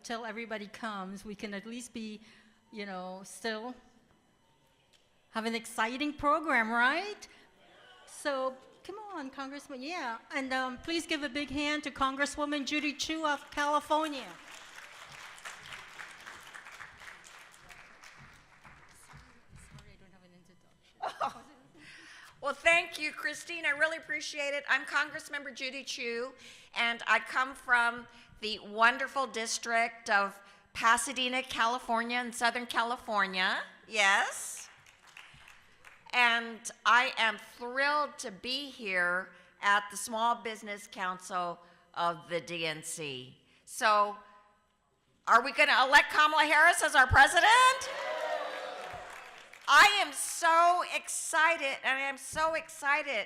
till everybody comes, we can at least be, still have an exciting program, right? So come on, Congressman, yeah. And please give a big hand to Congresswoman Judy Chu of California. Sorry, I don't have an introduction. Well, thank you, Christine. I really appreciate it. I'm Congressmember Judy Chu, and I come from the wonderful district of Pasadena, California, in Southern California. Yes. And I am thrilled to be here at the Small Business Council of the DNC. So, are we going to elect Kamala Harris as our president? I am so excited, and I am so excited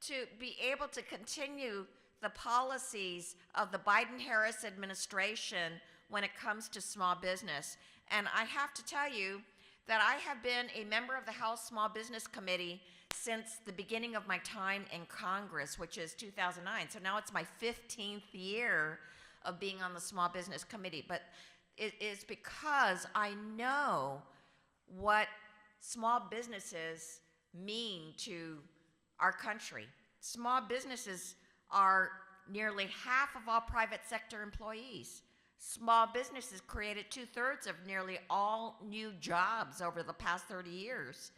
to be able to continue the policies of the Biden-Harris administration when it comes to small business. And I have to tell you that I have been a member of the House Small Business Committee since the beginning of my time in Congress, which is 2009. So now it's my 15th year of being on the Small Business Committee. But it is because I know what small businesses mean to our country. Small businesses are nearly half of all private sector employees. Small businesses created 2/3 of nearly all new jobs over the past 30 years.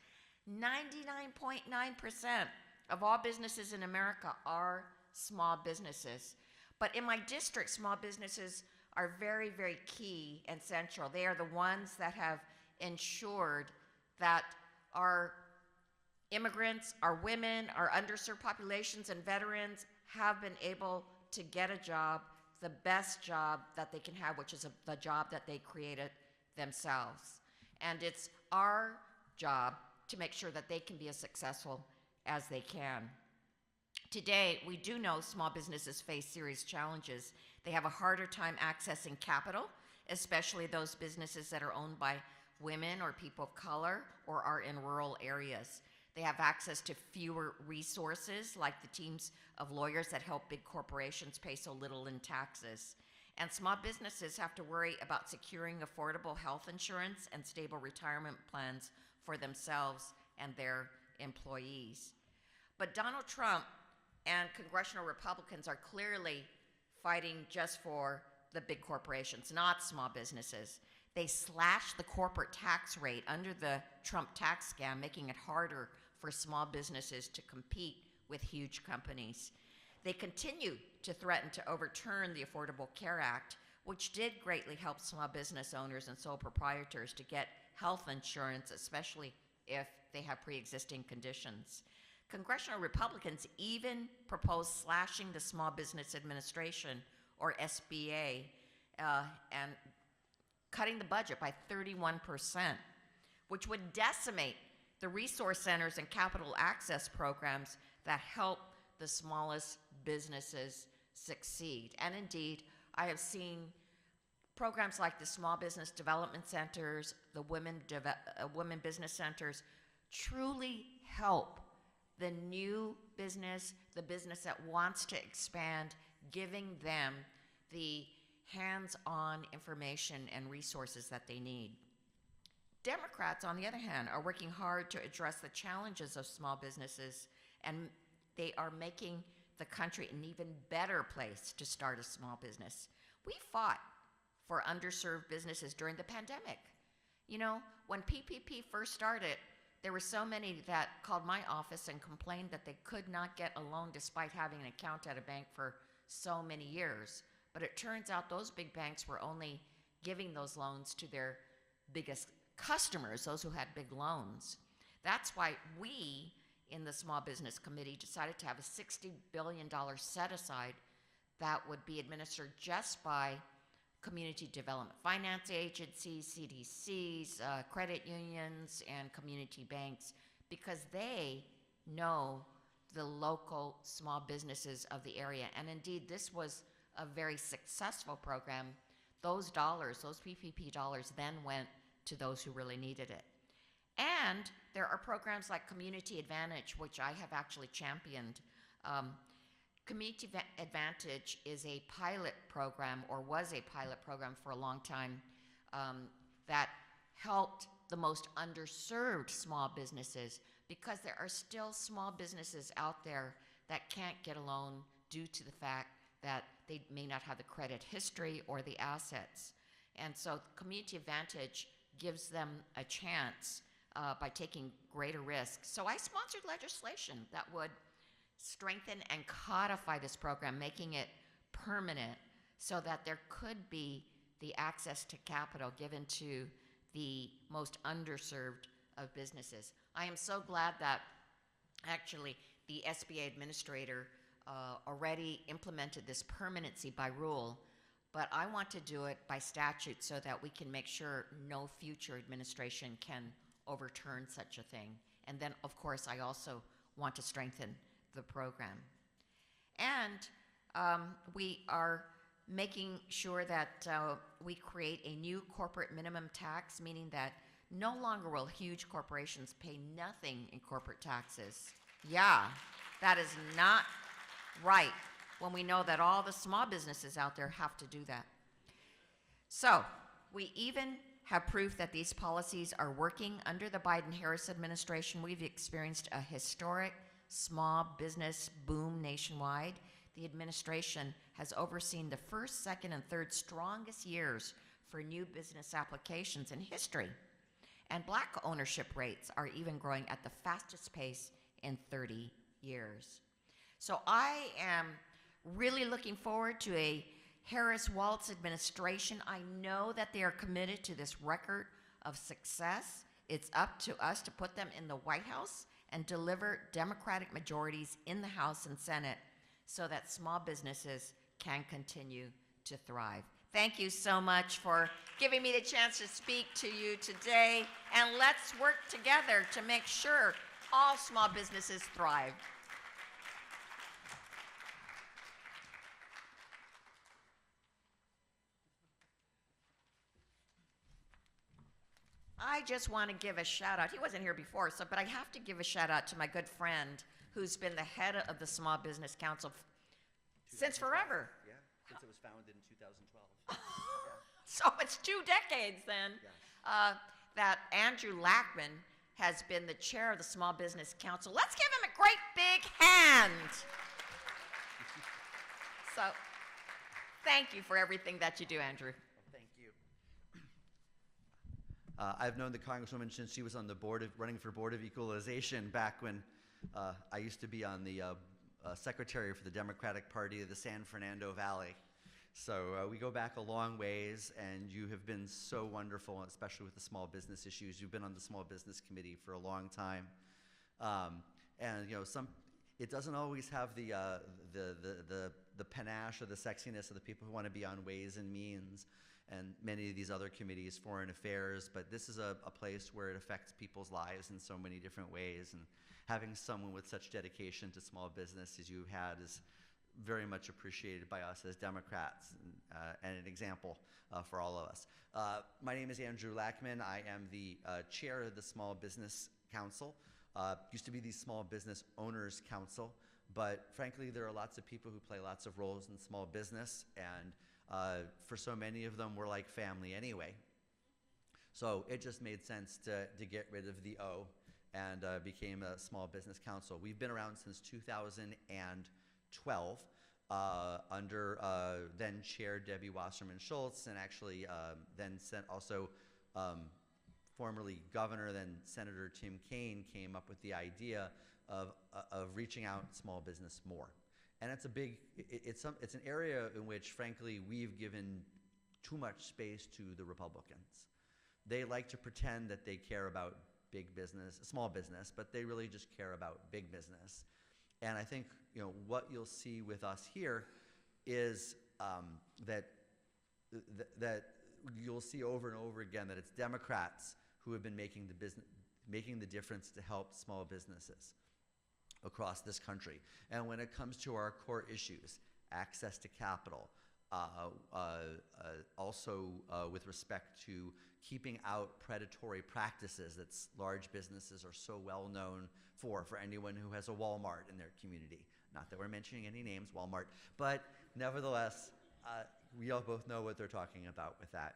99.9% of all businesses in America are small businesses. But in my district, small businesses are very, very key and central. They are the ones that have ensured that our immigrants, our women, our underserved populations, and veterans have been able to get a job, the best job that they can have, which is the job that they created themselves. And it's our job to make sure that they can be as successful as they can. Today, we do know small businesses face serious challenges. They have a harder time accessing capital, especially those businesses that are owned by women or people of color or are in rural areas. They have access to fewer resources, like the teams of lawyers that help big corporations pay so little in taxes. And small businesses have to worry about securing affordable health insurance and stable retirement plans for themselves and their employees. But Donald Trump and congressional Republicans are clearly fighting just for the big corporations, not small businesses. They slashed the corporate tax rate under the Trump tax scam, making it harder for small businesses to compete with huge companies. They continue to threaten to overturn the Affordable Care Act, which did greatly help small business owners and sole proprietors to get health insurance, especially if they have pre-existing conditions. Congressional Republicans even proposed slashing the Small Business Administration, or SBA, and cutting the budget by 31%, which would decimate the resource centers and capital access programs that help the smallest businesses succeed. And indeed, I have seen programs like the Small Business Development Centers, the Women Business Centers, truly help the new business, the business that wants to expand, giving them the hands-on information and resources that they need. Democrats, on the other hand, are working hard to address the challenges of small businesses, and they are making the country an even better place to start a small business. We fought for underserved businesses during the pandemic. You know, when PPP first started, there were so many that called my office and complained that they could not get a loan despite having an account at a bank for so many years. But it turns out those big banks were only giving those loans to their biggest customers, those who had big loans. That's why we in the Small Business Committee decided to have a $60 billion set aside that would be administered just by community development finance agencies, CDCs, credit unions, and community banks, because they know the local small businesses of the area. And indeed, this was a very successful program. Those dollars, those PPP dollars, then went to those who really needed it. And there are programs like Community Advantage, which I have actually championed. Community Advantage is a pilot program, or was a pilot program for a long time, that helped the most underserved small businesses, because there are still small businesses out there that can't get a loan due to the fact that they may not have the credit history or the assets. And so Community Advantage gives them a chance by taking greater risks. So I sponsored legislation that would strengthen and codify this program, making it permanent so that there could be the access to capital given to the most underserved of businesses. I am so glad that actually the SBA administrator already implemented this permanency by rule, but I want to do it by statute so that we can make sure no future administration can overturn such a thing. And then, of course, I also want to strengthen the program. And we are making sure that we create a new corporate minimum tax, meaning that no longer will huge corporations pay nothing in corporate taxes. Yeah, that is not right when we know that all the small businesses out there have to do that. So we even have proof that these policies are working under the Biden-Harris administration. We've experienced a historic small business boom nationwide. The administration has overseen the first, second, and third strongest years for new business applications in history. And Black ownership rates are even growing at the fastest pace in 30 years. So I am really looking forward to a Harris-Walz administration. I know that they are committed to this record of success. It's up to us to put them in the White House and deliver Democratic majorities in the House and Senate so that small businesses can continue to thrive. Thank you so much for giving me the chance to speak to you today, and let's work together to make sure all small businesses thrive. I just want to give a shout out. He wasn't here before, but I have to give a shout out to my good friend who's been the head of the Small Business Council since forever. Yeah, since it was founded in 2012. So it's 2 decades then. Yes. That Andrew Lackman has been the chair of the Small Business Council. Let's give him a great big hand. So thank you for everything that you do, Andrew. Thank you. I've known the Congresswoman since she was on the board running for Board of Equalization back when I used to be on the secretary for the Democratic Party of the San Fernando Valley. So we go back a long ways, and you have been so wonderful, especially with the small business issues. You've been on the Small Business Committee for a long time, and you know it doesn't always have the panache or the sexiness of the people who want to be on Ways and Means and many of these other committees, Foreign Affairs. But this is a place where it affects people's lives in so many different ways, and having someone with such dedication to small business as you've had is very much appreciated by us as Democrats, and an example for all of us. My name is Andrew Lackman. I am the chair of the Small Business Council. Used to be the Small Business Owners Council, but frankly, there are lots of people who play lots of roles in small business, and for so many of them, we're like family anyway. So it just made sense to get rid of the O and became a Small Business Council. We've been around since 2012 under then Chair Debbie Wasserman Schultz, and actually then also formerly Governor, then Senator Tim Kaine came up with the idea of reaching out small business more. And it's a big, it's an area in which, frankly, we've given too much space to the Republicans. They like to pretend that they care about big business, small business, but they really just care about big business. And I think what you'll see with us here is that you'll see over and over again that it's Democrats who have been making the difference to help small businesses across this country. And when it comes to our core issues, access to capital, also with respect to keeping out predatory practices that large businesses are so well known for anyone who has a Walmart in their community. Not that we're mentioning any names, Walmart, but nevertheless, we all both know what they're talking about with that.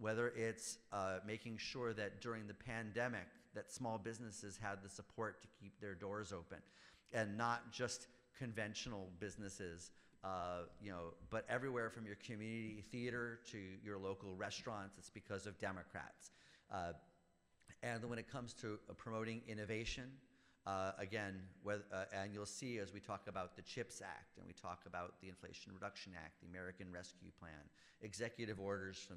Whether it's making sure that during the pandemic that small businesses had the support to keep their doors open, and not just conventional businesses, but everywhere from your community theater to your local restaurants, it's because of Democrats. And when it comes to promoting innovation, again, and you'll see as we talk about the CHIPS Act and we talk about the Inflation Reduction Act, the American Rescue Plan, executive orders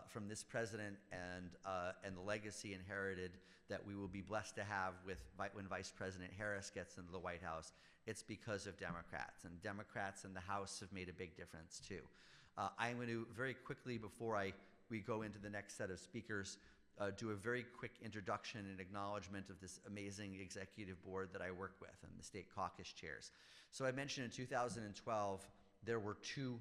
from this president and the legacy inherited that we will be blessed to have when Vice President Harris gets into the White House, it's because of Democrats. And Democrats in the House have made a big difference too. I'm going to very quickly, before we go into the next set of speakers, do a very quick introduction and acknowledgement of this amazing executive board that I work with and the state caucus chairs. So I mentioned in 2012, there were 2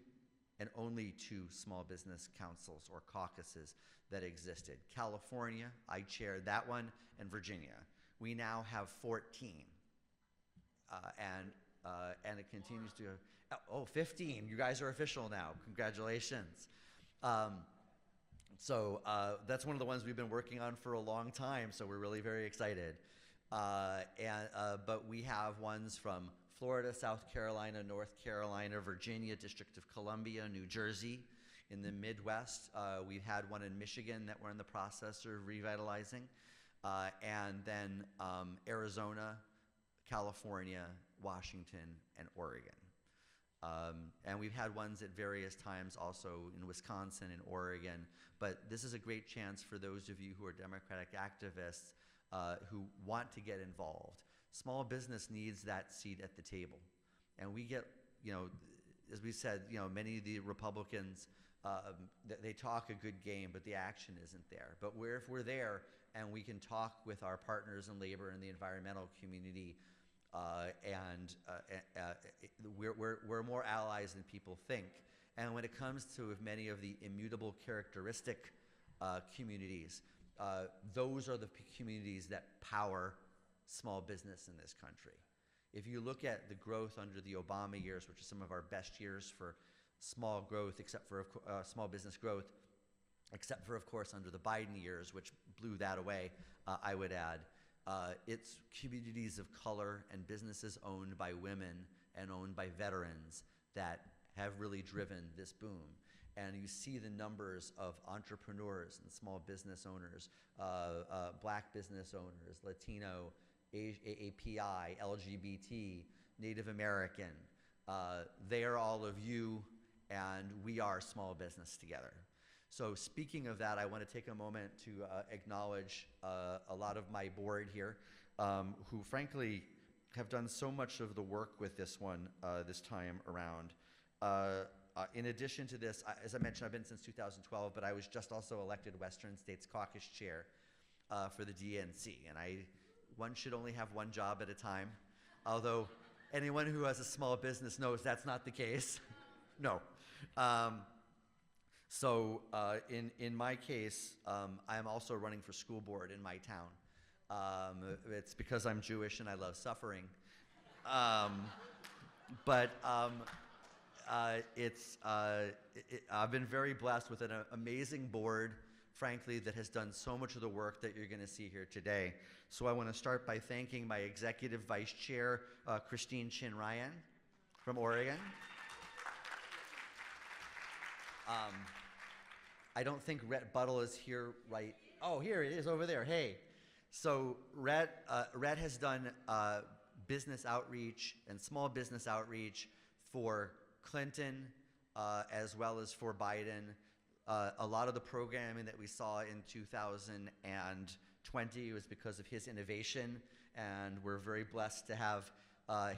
and only 2 small business councils or caucuses that existed. California, I chaired that one, and Virginia. We now have 14. And it continues to, 15, you guys are official now, congratulations. So that's one of the ones we've been working on for a long time, so we're really very excited. But we have ones from Florida, South Carolina, North Carolina, Virginia, District of Columbia, New Jersey. In the Midwest, we've had one in Michigan that we're in the process of revitalizing. And then Arizona, California, Washington, and Oregon. And we've had ones at various times also in Wisconsin and Oregon, but this is a great chance for those of you who are Democratic activists who want to get involved. Small business needs that seat at the table. And we get, as we said, many of the Republicans, they talk a good game, but the action isn't there. But if we're there and we can talk with our partners in labor and the environmental community, we're more allies than people think. And when it comes to many of the immutable characteristic communities, those are the communities that power small business in this country. If you look at the growth under the Obama years, which are some of our best years for small growth, except for small business growth, except for, of course, under the Biden years, which blew that away, I would add. It's communities of color and businesses owned by women and owned by veterans that have really driven this boom. And you see the numbers of entrepreneurs and small business owners, black business owners, Latino, AAPI, LGBT, Native American. They are all of you, and we are small business together. So speaking of that, I want to take a moment to acknowledge a lot of my board here, who frankly have done so much of the work with this one this time around. In addition to this, as I mentioned, I've been since 2012, but I was just also elected Western States Caucus Chair for the DNC, and one should only have one job at a time, although anyone who has a small business knows that's not the case. No. So in my case, I'm also running for school board in my town. It's because I'm Jewish and I love suffering. I've been very blessed with an amazing board, frankly, that has done so much of the work that you're going to see here today. So I want to start by thanking my executive vice chair, Christine Chin Ryan from Oregon. I don't think Rhett Buttle is here right. Oh, here it is over there. Hey. So Rhett has done business outreach and small business outreach for Clinton as well as for Biden. A lot of the programming that we saw in 2020 was because of his innovation, and we're very blessed to have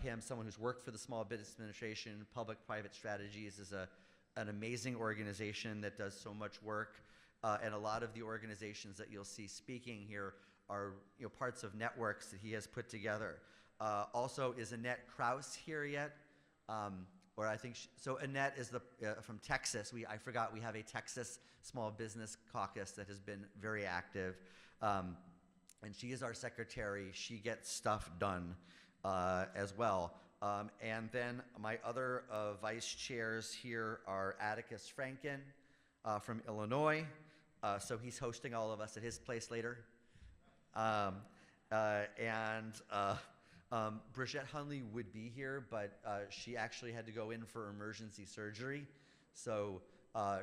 him, someone who's worked for the Small Business Administration. Public-Private Strategies is an amazing organization that does so much work, and a lot of the organizations that you'll see speaking here are parts of networks that he has put together. Also, is Annette Krause here yet? Or I think so. Annette is from Texas. I forgot we have a Texas Small Business Caucus that has been very active, and she is our secretary. She gets stuff done as well. And then my other vice chairs here are Atticus Franken from Illinois. So he's hosting all of us at his place later. Bridget Hunley would be here, but she actually had to go in for emergency surgery. So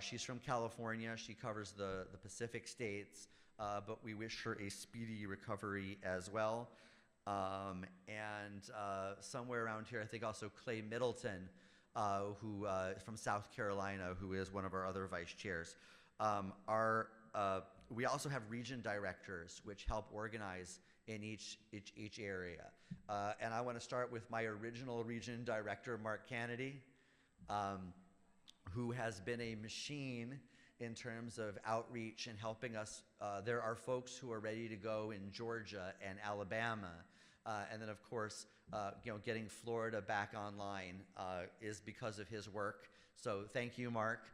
she's from California. She covers the Pacific states, but we wish her a speedy recovery as well. Somewhere around here, I think also Clay Middleton, who from South Carolina, who is one of our other vice chairs. We also have region directors, which help organize in each area. And I want to start with my original region director, Mark Kennedy, who has been a machine in terms of outreach and helping us. There are folks who are ready to go in Georgia and Alabama. And then, of course, getting Florida back online is because of his work. So thank you, Mark.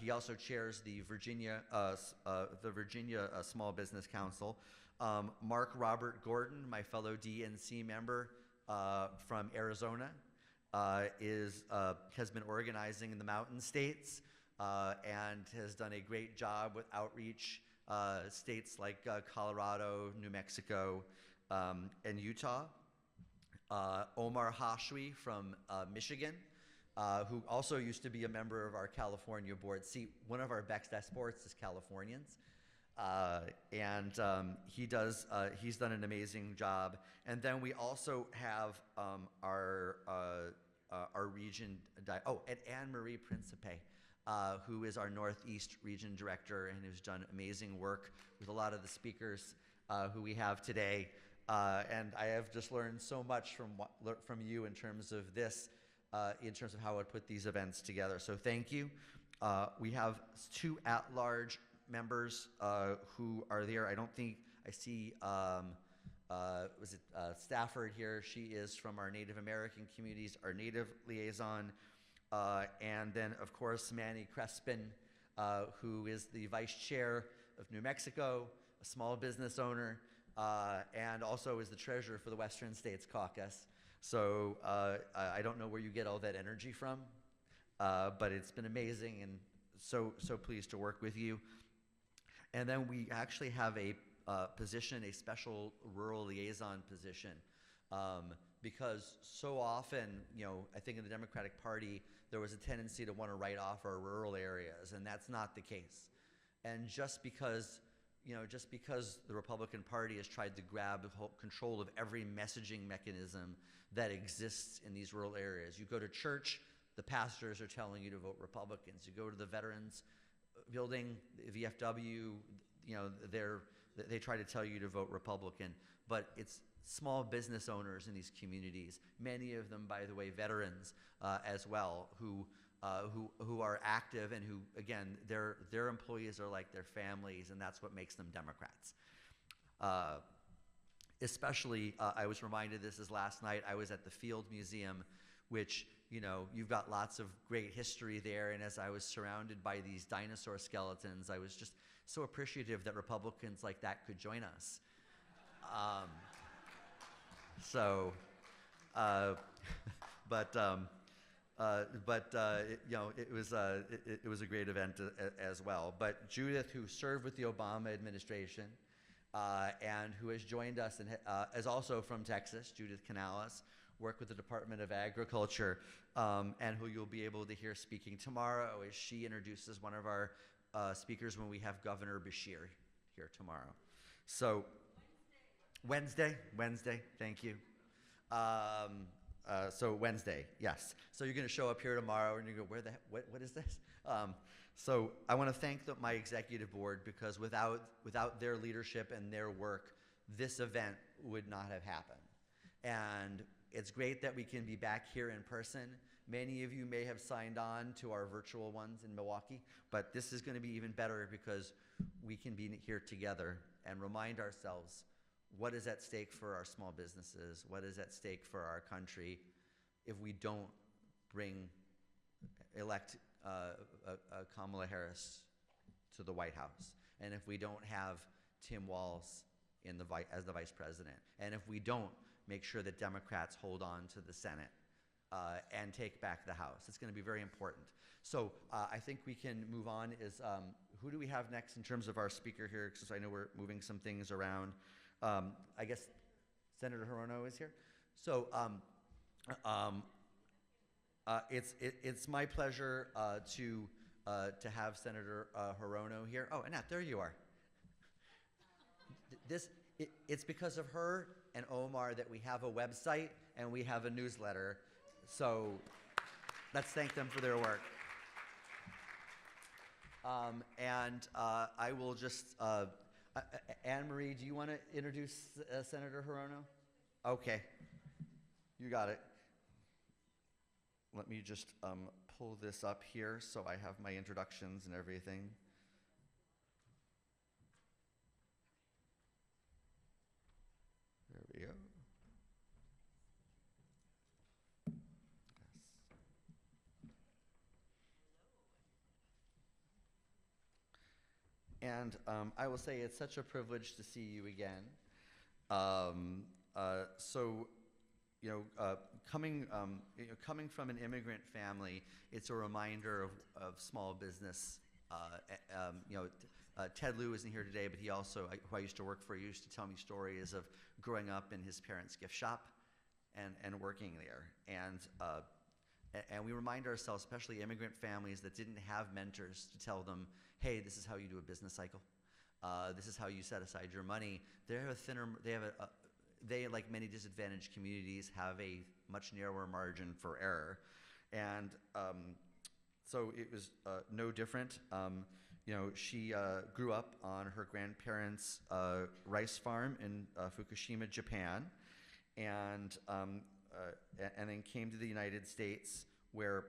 He also chairs the Virginia Small Business Council. Mark Robert Gordon, my fellow DNC member from Arizona, has been organizing in the Mountain States and has done a great job with outreach states like Colorado, New Mexico, and Utah. Omar Hashwi from Michigan, who also used to be a member of our California board. See, one of our best exports is Californians. He's done an amazing job. And then we also have our region, and Anne-Marie Principe, who is our Northeast region director and who's done amazing work with a lot of the speakers who we have today. And I have just learned so much from you in terms of this, in terms of how I would put these events together. So thank you. We have 2 at-large members who are there. I don't think I see, Stafford here? She is from our Native American communities, our Native liaison. And then, of course, Manny Crespin, who is the vice chair of New Mexico, a small business owner, and also is the treasurer for the Western States Caucus. So I don't know where you get all that energy from, but it's been amazing and so pleased to work with you. And then we actually have a position, a special rural liaison position, because so often, I think in the Democratic Party, there was a tendency to want to write off our rural areas, and that's not the case. And just because the Republican Party has tried to grab control of every messaging mechanism that exists in these rural areas. You go to church, the pastors are telling you to vote Republicans. You go to the Veterans Building, the VFW, they try to tell you to vote Republican. But it's small business owners in these communities, many of them, by the way, veterans as well, who are active and who, again, their employees are like their families, and that's what makes them Democrats. Especially, I was reminded, this is last night, I was at the Field Museum, which, you've got lots of great history there, and as I was surrounded by these dinosaur skeletons, I was just so appreciative that Republicans like that could join us. It was a great event as well. But Judith, who served with the Obama administration, and who has joined us and is also from Texas, Judith Canales, worked with the Department of Agriculture, and who you'll be able to hear speaking tomorrow as she introduces one of our speakers when we have Governor Beshear here tomorrow. So Wednesday, thank you. So Wednesday, yes. So you're going to show up here tomorrow, and you go, what is this? So I want to thank my executive board, because without their leadership and their work, this event would not have happened. And it's great that we can be back here in person. Many of you may have signed on to our virtual ones in Milwaukee, but this is going to be even better because we can be here together and remind ourselves what is at stake for our small businesses, what is at stake for our country if we don't elect Kamala Harris to the White House, and if we don't have Tim Walz as the vice president, and if we don't make sure that Democrats hold on to the Senate and take back the House. It's going to be very important. So I think we can move on. Who do we have next in terms of our speaker here? Because I know we're moving some things around. I guess Senator Hirono is here. So it's my pleasure to have Senator Hirono here. Oh, Annette, there you are. It's because of her and Omar that we have a website and we have a newsletter. So let's thank them for their work. I will just, Anne-Marie, do you want to introduce Senator Hirono? Okay, you got it. Let me just pull this up here so I have my introductions and everything. There we go. And I will say it's such a privilege to see you again. Coming from an immigrant family, it's a reminder of small business. Ted Lieu isn't here today, but he also, who I used to work for, used to tell me stories of growing up in his parents' gift shop and working there. And we remind ourselves, especially immigrant families that didn't have mentors to tell them, hey, this is how you do a business cycle. This is how you set aside your money. They, like many disadvantaged communities, have a much narrower margin for error. And so it was no different. She grew up on her grandparents' rice farm in Fukushima, Japan, and then came to the United States, where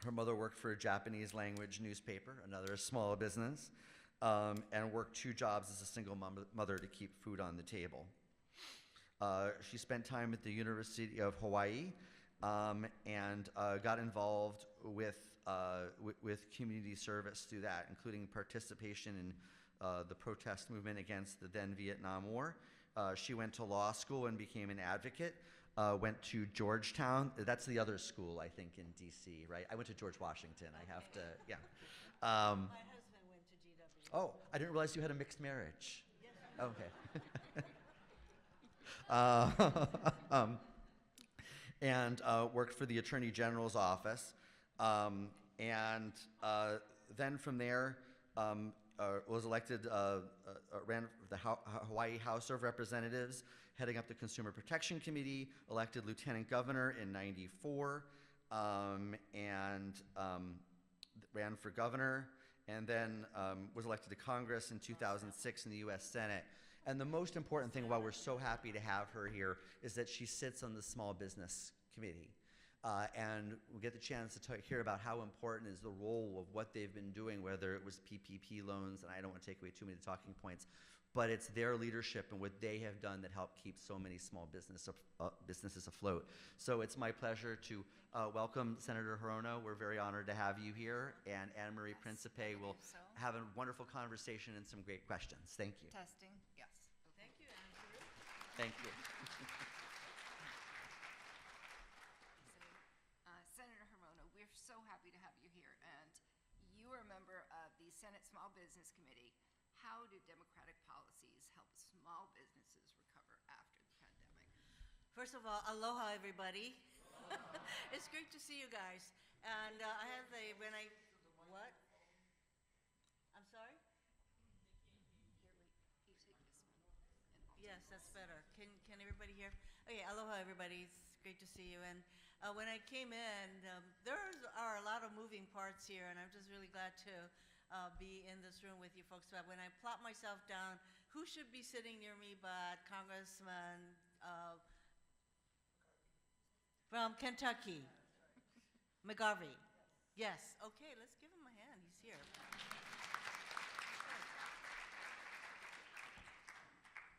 her mother worked for a Japanese language newspaper, another small business, and worked 2 jobs as a single mother to keep food on the table. She spent time at the University of Hawaii and got involved with community service through that, including participation in the protest movement against the then Vietnam War. She went to law school and became an advocate. Went to Georgetown. That's the other school, I think, in D.C., right? I went to George Washington. I have to, yeah. My husband went to GW. Oh, I didn't realize you had a mixed marriage. Yes. Okay. And worked for the Attorney General's office. Then from there, was elected, ran for the Hawaii House of Representatives, heading up the Consumer Protection Committee, elected lieutenant governor in '94, ran for governor, and then was elected to Congress in 2006 in the U.S. Senate. And the most important thing, why we're so happy to have her here, is that she sits on the Small Business Committee. And we get the chance to hear about how important is the role of what they've been doing, whether it was PPP loans, and I don't want to take away too many talking points, but it's their leadership and what they have done that helped keep so many small businesses afloat. So it's my pleasure to welcome Senator Hirono. We're very honored to have you here, and Anne-Marie Principe will have a wonderful conversation and some great questions. Thank you. Testing, yes. Thank you, Andrew. Thank you. Senator Hirono, we're so happy to have you here, and you are a member of the Senate Small Business Committee. How do democratic policies help small businesses recover after the pandemic? First of all, aloha, everybody. It's great to see you guys. And I have what? I'm sorry? You take this one. Yes, that's better. Can everybody hear? Okay, aloha, everybody. It's great to see you. And when I came in, there are a lot of moving parts here, and I'm just really glad to be in this room with you folks. But when I plot myself down, who should be sitting near me but Congressman from Kentucky, McGarvey. Yes. Okay, let's give him a hand. He's here.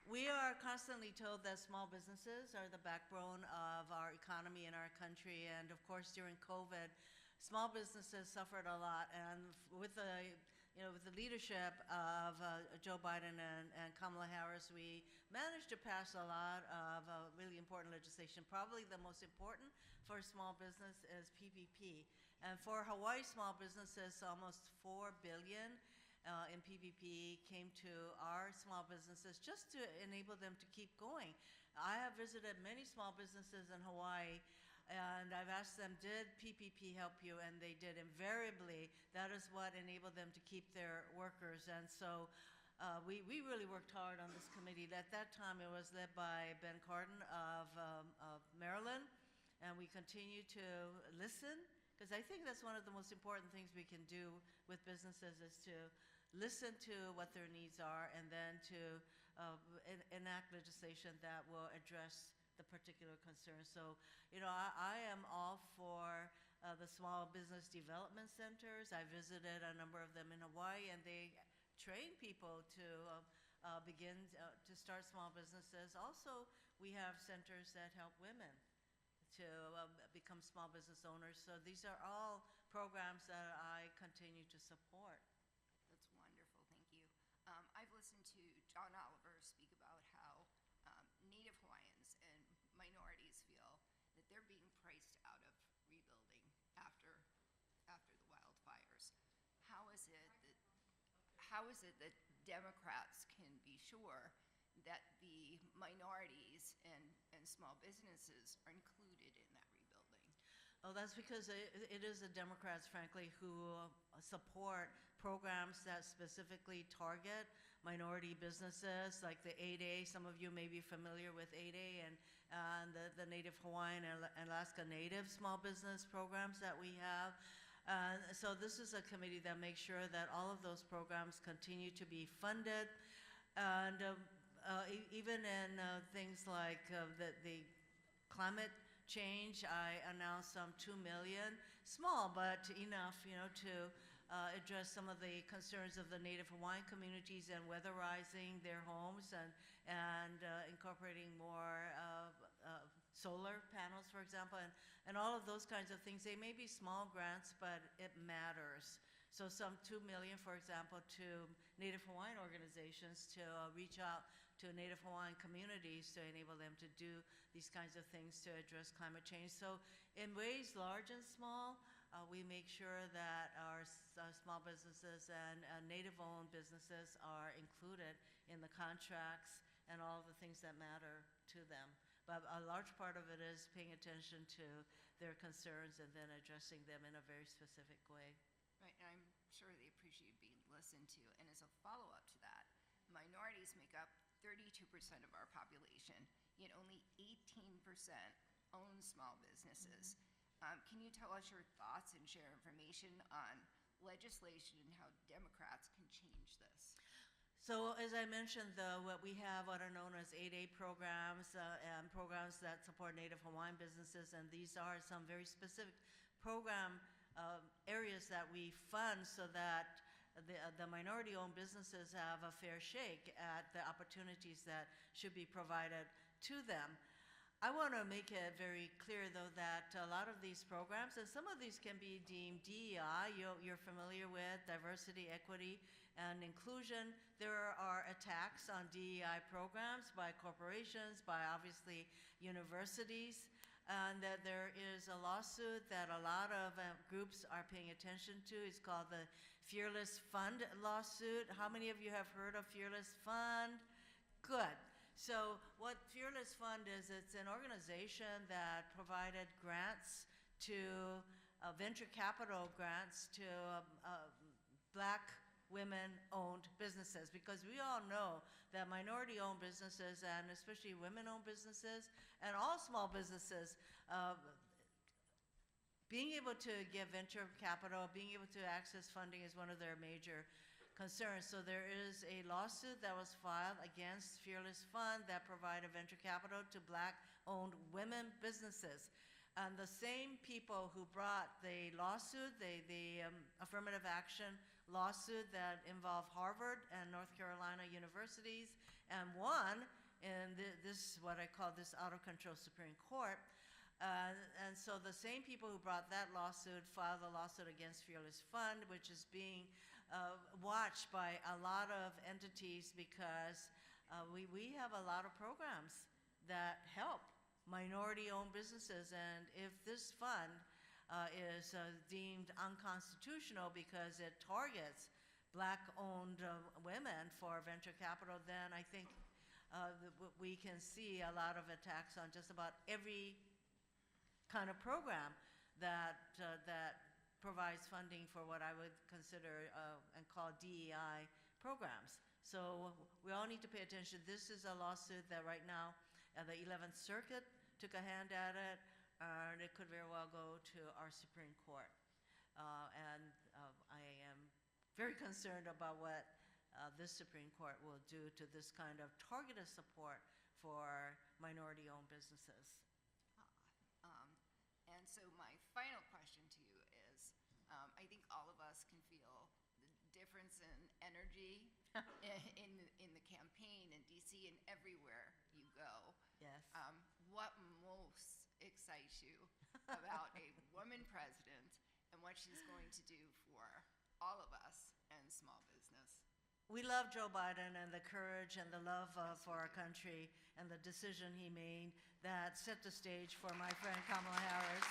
We are constantly told that small businesses are the backbone of our economy in our country, and of course during COVID, small businesses suffered a lot, and with the with the leadership of Joe Biden and Kamala Harris, we managed to pass a lot of really important legislation. Probably the most important for small business is PPP. And for Hawaii small businesses, almost $4 billion in PPP came to our small businesses just to enable them to keep going. I have visited many small businesses in Hawaii, and I've asked them, did PPP help you? And they did. Invariably, that is what enabled them to keep their workers. And so we really worked hard on this committee. At that time, it was led by Ben Cardin of Maryland, and we continue to listen, because I think that's one of the most important things we can do with businesses is to listen to what their needs are and then to enact legislation that will address the particular concerns. So, I am all for the small business development centers. I visited a number of them in Hawaii, and they train people to begin to start small businesses. Also, we have centers that help women to become small business owners. So these are all programs that I continue to support. That's wonderful, thank you. I've listened to John Oliver speak about how Native Hawaiians and minorities feel that they're being priced out of rebuilding after the wildfires. How is it that Democrats can be sure that the minorities and small businesses are included in that rebuilding? Oh, that's because it is the Democrats, frankly, who support programs that specifically target minority businesses, like the 8A. Some of you may be familiar with 8A and the Native Hawaiian and Alaska Native small business programs that we have. So this is a committee that makes sure that all of those programs continue to be funded. And even in things like the climate change, I announced some $2 million, small but enough, to address some of the concerns of the Native Hawaiian communities and weatherizing their homes and incorporating more solar panels, for example, and all of those kinds of things. They may be small grants, but it matters. So some $2 million, for example, to Native Hawaiian organizations to reach out to Native Hawaiian communities to enable them to do these kinds of things to address climate change. So in ways large and small, we make sure that our small businesses and Native-owned businesses are included in the contracts and all of the things that matter to them. But a large part of it is paying attention to their concerns and then addressing them in a very specific way. Right, and I'm sure they appreciate being listened to. And as a follow-up to that, minorities make up 32% of our population, yet only 18% own small businesses. Can you tell us your thoughts and share information on legislation and how Democrats can change this? So as I mentioned, what we have what are known as 8A programs and programs that support Native Hawaiian businesses, and these are some very specific program areas that we fund so that the minority-owned businesses have a fair shake at the opportunities that should be provided to them. I want to make it very clear, though, that a lot of these programs, and some of these can be deemed DEI, you're familiar with, diversity, equity, and inclusion. There are attacks on DEI programs by corporations, by obviously universities, and that there is a lawsuit that a lot of groups are paying attention to. It's called the Fearless Fund lawsuit. How many of you have heard of Fearless Fund? Good. So what Fearless Fund is, it's an organization that provided grants to venture capital grants to black women-owned businesses, because we all know that minority-owned businesses, and especially women-owned businesses, and all small businesses, being able to get venture capital, being able to access funding is one of their major concerns. So there is a lawsuit that was filed against Fearless Fund that provided venture capital to black-owned women businesses. And the same people who brought the lawsuit, the affirmative action lawsuit that involved Harvard and North Carolina universities, and won in this, what I call this out-of-control Supreme Court. And so the same people who brought that lawsuit filed a lawsuit against Fearless Fund, which is being watched by a lot of entities because we have a lot of programs that help minority-owned businesses. And if this fund is deemed unconstitutional because it targets black-owned women for venture capital, then I think we can see a lot of attacks on just about every kind of program that provides funding for what I would consider and call DEI programs. So we all need to pay attention. This is a lawsuit that right now the 11th Circuit took a hand at it, and it could very well go to our Supreme Court. And I am very concerned about what this Supreme Court will do to this kind of targeted support for minority-owned businesses. And so my final question to you is, I think all of us can feel the difference in energy in the campaign in DC and everywhere you go. Yes. What most excites you about a woman president and what she's going to do for all of us and small business? We love Joe Biden and the courage and the love for our country and the decision he made that set the stage for my friend Kamala Harris.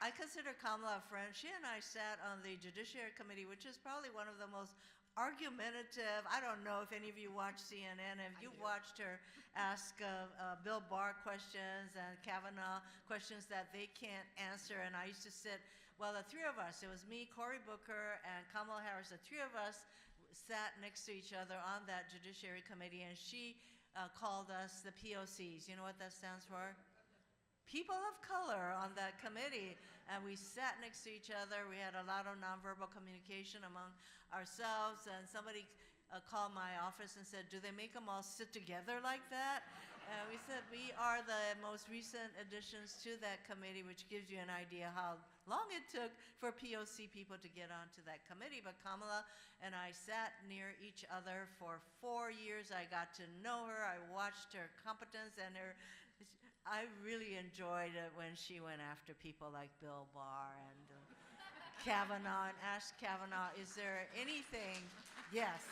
I consider Kamala a friend. She and I sat on the Judiciary Committee, which is probably one of the most argumentative. I don't know if any of you watch CNN. If you watched her ask Bill Barr questions and Kavanaugh questions that they can't answer, and I used to sit, well, the three of us, it was me, Cory Booker, and Kamala Harris, the three of us sat next to each other on that Judiciary Committee, and she called us the POCs. You know what that stands for? People of color on that committee, and we sat next to each other. We had a lot of nonverbal communication among ourselves, and somebody called my office and said, do they make them all sit together like that? And we said, we are the most recent additions to that committee, which gives you an idea how long it took for POC people to get onto that committee. But Kamala and I sat near each other for 4 years. I got to know her. I watched her competence and her. I really enjoyed it when she went after people like Bill Barr and Kavanaugh and asked Kavanaugh, is there anything, yes,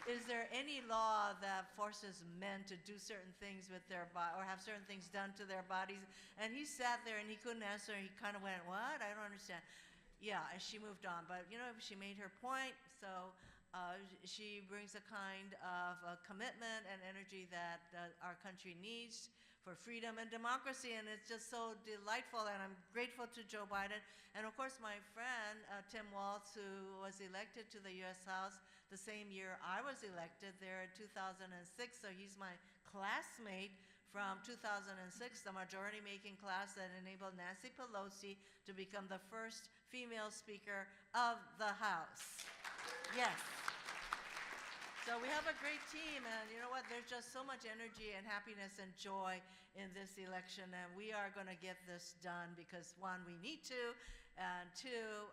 is there any law that forces men to do certain things with their body or have certain things done to their bodies? And he sat there and he couldn't answer. He kind of went, what? I don't understand. Yeah, and she moved on. But, you know, she made her point. So she brings a kind of commitment and energy that our country needs for freedom and democracy, and it's just so delightful, and I'm grateful to Joe Biden. And of course, my friend, Tim Walz, who was elected to the U.S. House the same year I was elected there in 2006, so he's my classmate from 2006, the majority-making class that enabled Nancy Pelosi to become the first female Speaker of the House. Yes. So we have a great team, and you know what? There's just so much energy and happiness and joy in this election, and we are going to get this done because, one, we need to, and two,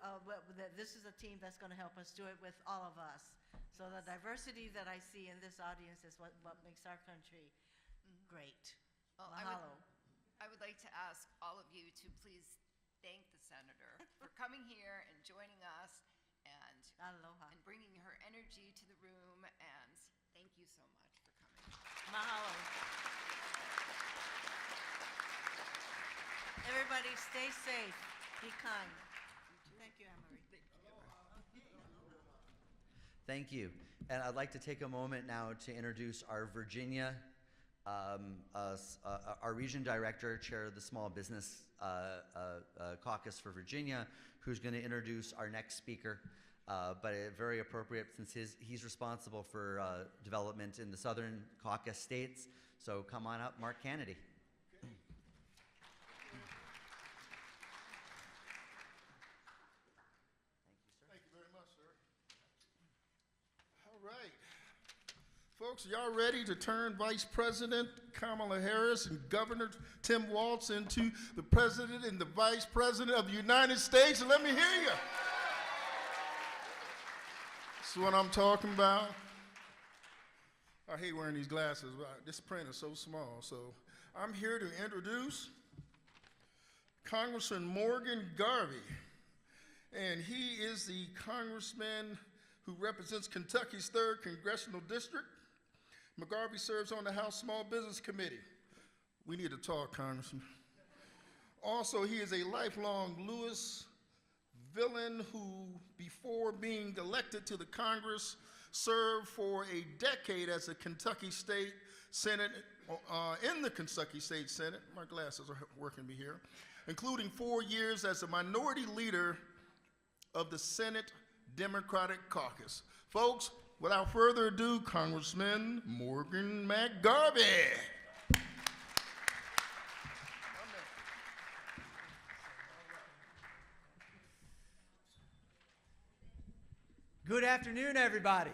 this is a team that's going to help us do it with all of us. So the diversity that I see in this audience is what makes our country great. Well, Mahalo. I would like to ask all of you to please thank the senator for coming here and joining us and Aloha. bringing her energy to the room, and thank you so much for coming. Mahalo. Everybody stay safe. Be kind. Thank you, Anne-Marie. Thank you. And I'd like to take a moment now to introduce our Virginia, our region director, chair of the Small Business Caucus for Virginia, who's going to introduce our next speaker. But very appropriate since he's responsible for development in the Southern Caucasus states. So come on up, Mark Kennedy. Okay. Thank you very much, sir. All right. Folks, y'all ready to turn Vice President Kamala Harris and Governor Tim Walz into the President and the Vice President of the United States? And let me hear you. This is what I'm talking about. I hate wearing these glasses. This print is so small. So I'm here to introduce Congressman Morgan Garvey, and he is the congressman who represents Kentucky's 3rd Congressional District. McGarvey serves on the House Small Business Committee. We need to talk, Congressman. Also, he is a lifelong Louisvillian who, before being elected to the Congress, served for a decade as a Kentucky State Senate, in the Kentucky State Senate, my glasses are working me here, including 4 years as a minority leader of the Senate Democratic Caucus. Folks, without further ado, Congressman Morgan McGarvey. Good afternoon, everybody.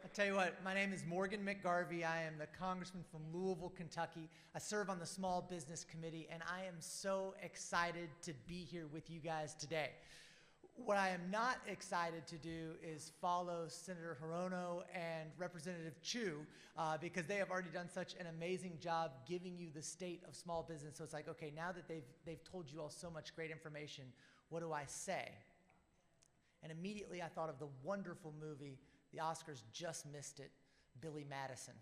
I'll tell you what, my name is Morgan McGarvey. I am the congressman from Louisville, Kentucky. I serve on the Small Business Committee, and I am so excited to be here with you guys today. What I am not excited to do is follow Senator Hirono and Representative Chu because they have already done such an amazing job giving you the state of small business. So it's like, okay, now that they've told you all so much great information, what do I say? And immediately I thought of the wonderful movie, the Oscars just missed it, Billy Madison.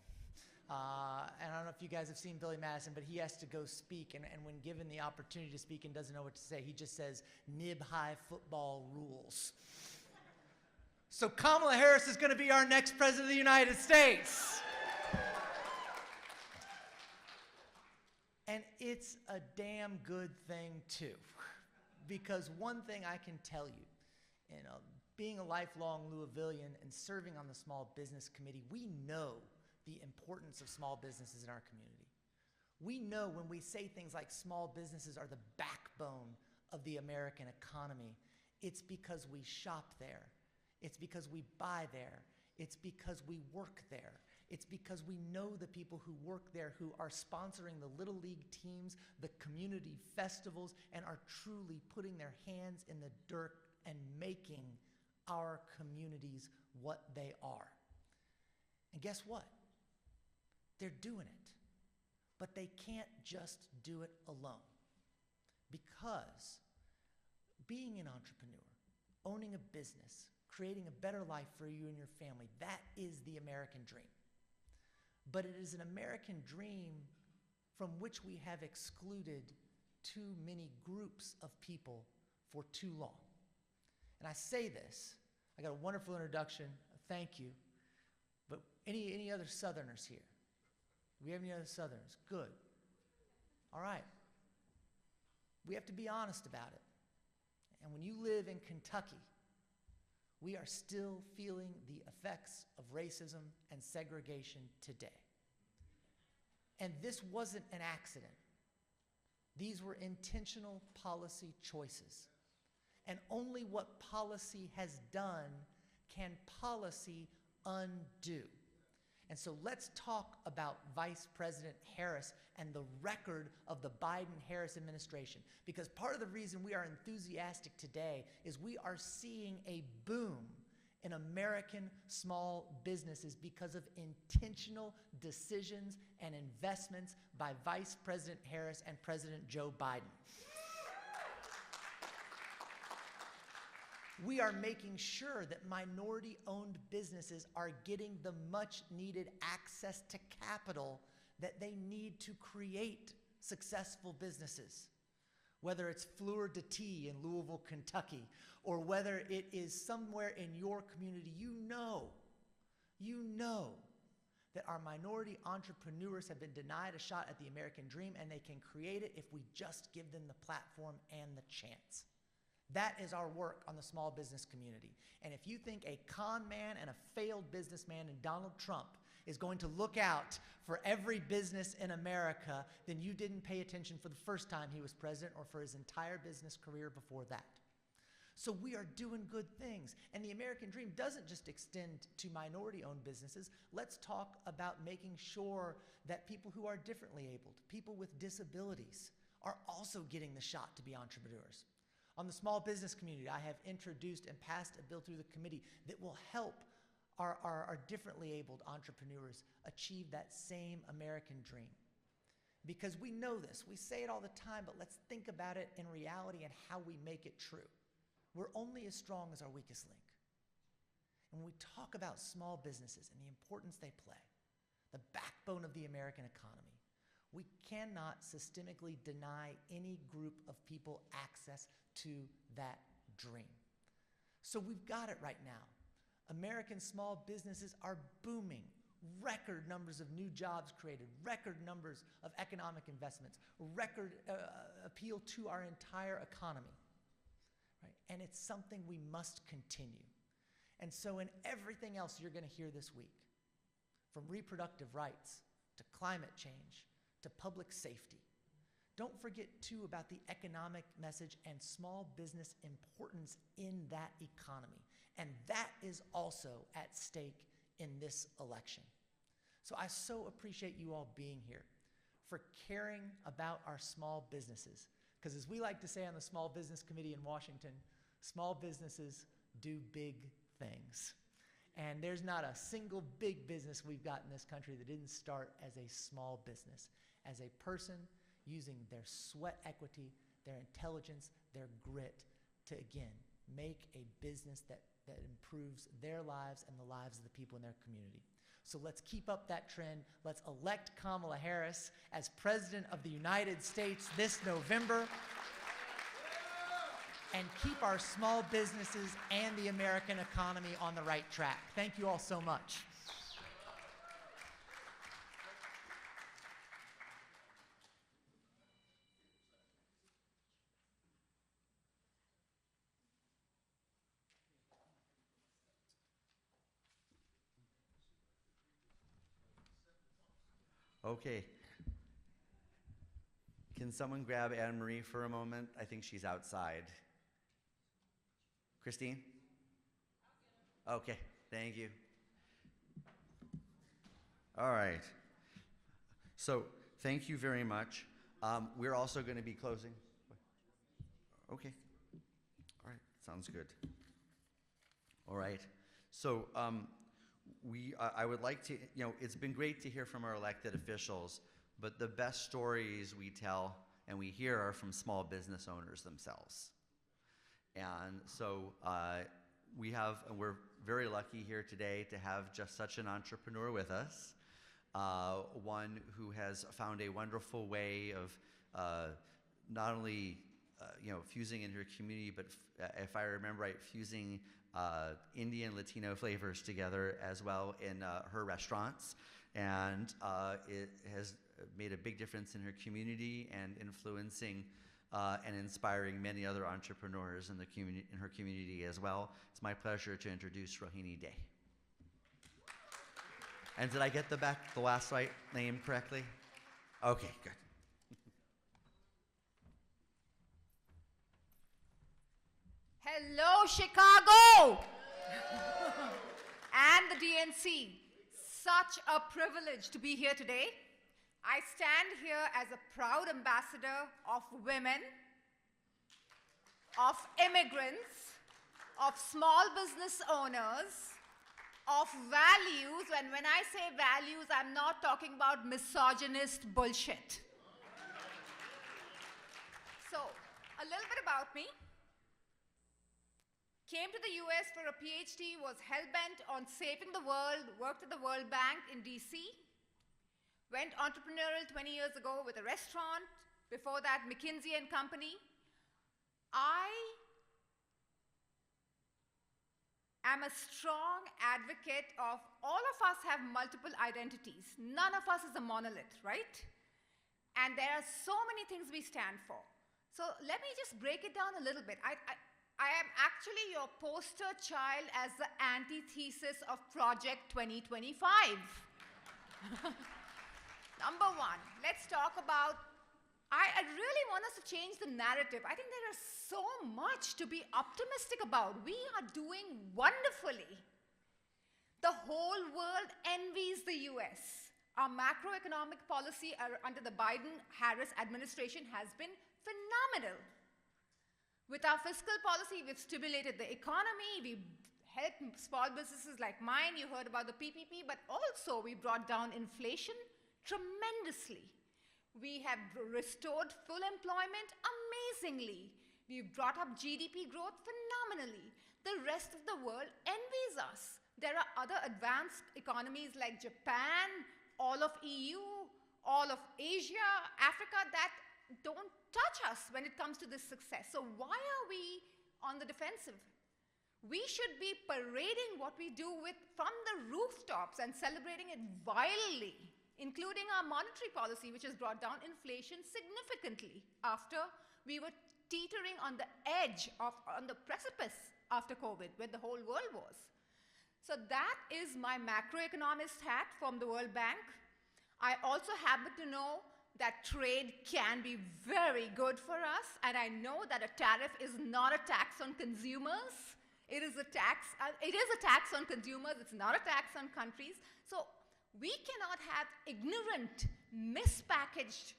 And I don't know if you guys have seen Billy Madison, but he has to go speak, and when given the opportunity to speak and doesn't know what to say, he just says, "Nib high football rules." So Kamala Harris is going to be our next president of the United States. And it's a damn good thing, too, because one thing I can tell you, being a lifelong Louisvillian and serving on the Small Business Committee, we know the importance of small businesses in our community. We know when we say things like small businesses are the backbone of the American economy, it's because we shop there. It's because we buy there. It's because we work there. It's because we know the people who work there who are sponsoring the Little League teams, the community festivals, and are truly putting their hands in the dirt and making our communities what they are. And guess what? They're doing it. But they can't just do it alone. Because being an entrepreneur, owning a business, creating a better life for you and your family, that is the American dream. But it is an American dream from which we have excluded too many groups of people for too long. And I say this, I got a wonderful introduction, thank you, but any other Southerners here? Do we have any other Southerners? Good. All right. We have to be honest about it. And when you live in Kentucky, we are still feeling the effects of racism and segregation today. And this wasn't an accident. These were intentional policy choices. And only what policy has done can policy undo. And so let's talk about Vice President Harris and the record of the Biden-Harris administration. Because part of the reason we are enthusiastic today is we are seeing a boom in American small businesses because of intentional decisions and investments by Vice President Harris and President Joe Biden. We are making sure that minority-owned businesses are getting the much-needed access to capital that they need to create successful businesses. Whether it's Fleur de Tea in Louisville, Kentucky, or whether it is somewhere in your community, you know that our minority entrepreneurs have been denied a shot at the American dream, and they can create it if we just give them the platform and the chance. That is our work on the small business community. And if you think a con man and a failed businessman in Donald Trump is going to look out for every business in America, then you didn't pay attention for the first time he was president or for his entire business career before that. So we are doing good things. And the American dream doesn't just extend to minority-owned businesses. Let's talk about making sure that people who are differently abled, people with disabilities, are also getting the shot to be entrepreneurs. On the small business community, I have introduced and passed a bill through the committee that will help our differently abled entrepreneurs achieve that same American dream. Because we know this. We say it all the time, but let's think about it in reality and how we make it true. We're only as strong as our weakest link. And when we talk about small businesses and the importance they play, the backbone of the American economy, we cannot systemically deny any group of people access to that dream. So we've got it right now. American small businesses are booming. Record numbers of new jobs created, record numbers of economic investments, record appeal to our entire economy. Right? And it's something we must continue. And so in everything else you're going to hear this week, from reproductive rights to climate change to public safety, don't forget too about the economic message and small business importance in that economy. And that is also at stake in this election. So I so appreciate you all being here, for caring about our small businesses. Because as we like to say on the Small Business Committee in Washington, small businesses do big things. And there's not a single big business we've got in this country that didn't start as a small business, as a person using their sweat equity, their intelligence, their grit to, again, make a business that improves their lives and the lives of the people in their community. So let's keep up that trend. Let's elect Kamala Harris as President of the United States this November, and keep our small businesses and the American economy on the right track. Thank you all so much. Okay. Can someone grab Anne Marie for a moment? I think she's outside. Christine? Okay, thank you. All right. So, thank you very much. We're also going to be closing. Okay. All right, sounds good. All right. So, I would like to, it's been great to hear from our elected officials, but the best stories we tell and we hear are from small business owners themselves. And so we're very lucky here today to have just such an entrepreneur with us, one who has found a wonderful way of not only fusing in her community, but if I remember right, fusing Indian, Latino flavors together as well in her restaurants. And it has made a big difference in her community and influencing and inspiring many other entrepreneurs in her community as well. It's my pleasure to introduce Rohini Day. And did I get the last right name correctly? Okay, good. Hello, Chicago! And the DNC. Such a privilege to be here today. I stand here as a proud ambassador of women, of immigrants, of small business owners, of values. And when I say values, I'm not talking about misogynist bullshit. So, a little bit about me. Came to the US for a PhD, was hell-bent on saving the world, worked at the World Bank in DC, went entrepreneurial 20 years ago with a restaurant, before that McKinsey & Company. I am a strong advocate of all of us have multiple identities. None of us is a monolith, right? And there are so many things we stand for. So let me just break it down a little bit. I am actually your poster child as the antithesis of Project 2025. Number one, let's talk about, I really want us to change the narrative. I think there is so much to be optimistic about. We are doing wonderfully. The whole world envies the US. Our macroeconomic policy under the Biden-Harris administration has been phenomenal. With our fiscal policy, we've stimulated the economy, we've helped small businesses like mine, you heard about the PPP, but also we brought down inflation tremendously. We have restored full employment amazingly. We've brought up GDP growth phenomenally. The rest of the world envies us. There are other advanced economies like Japan, all of EU, all of Asia, Africa that don't touch us when it comes to this success. So why are we on the defensive? We should be parading what we do from the rooftops and celebrating it wildly, including our monetary policy, which has brought down inflation significantly after we were teetering on the edge on the precipice after COVID, where the whole world was. So that is my macroeconomist hat from the World Bank. I also happen to know that trade can be very good for us, and I know that a tariff is not a tax on consumers. It is a tax on consumers, it's not a tax on countries. So we cannot have ignorant, mispackaged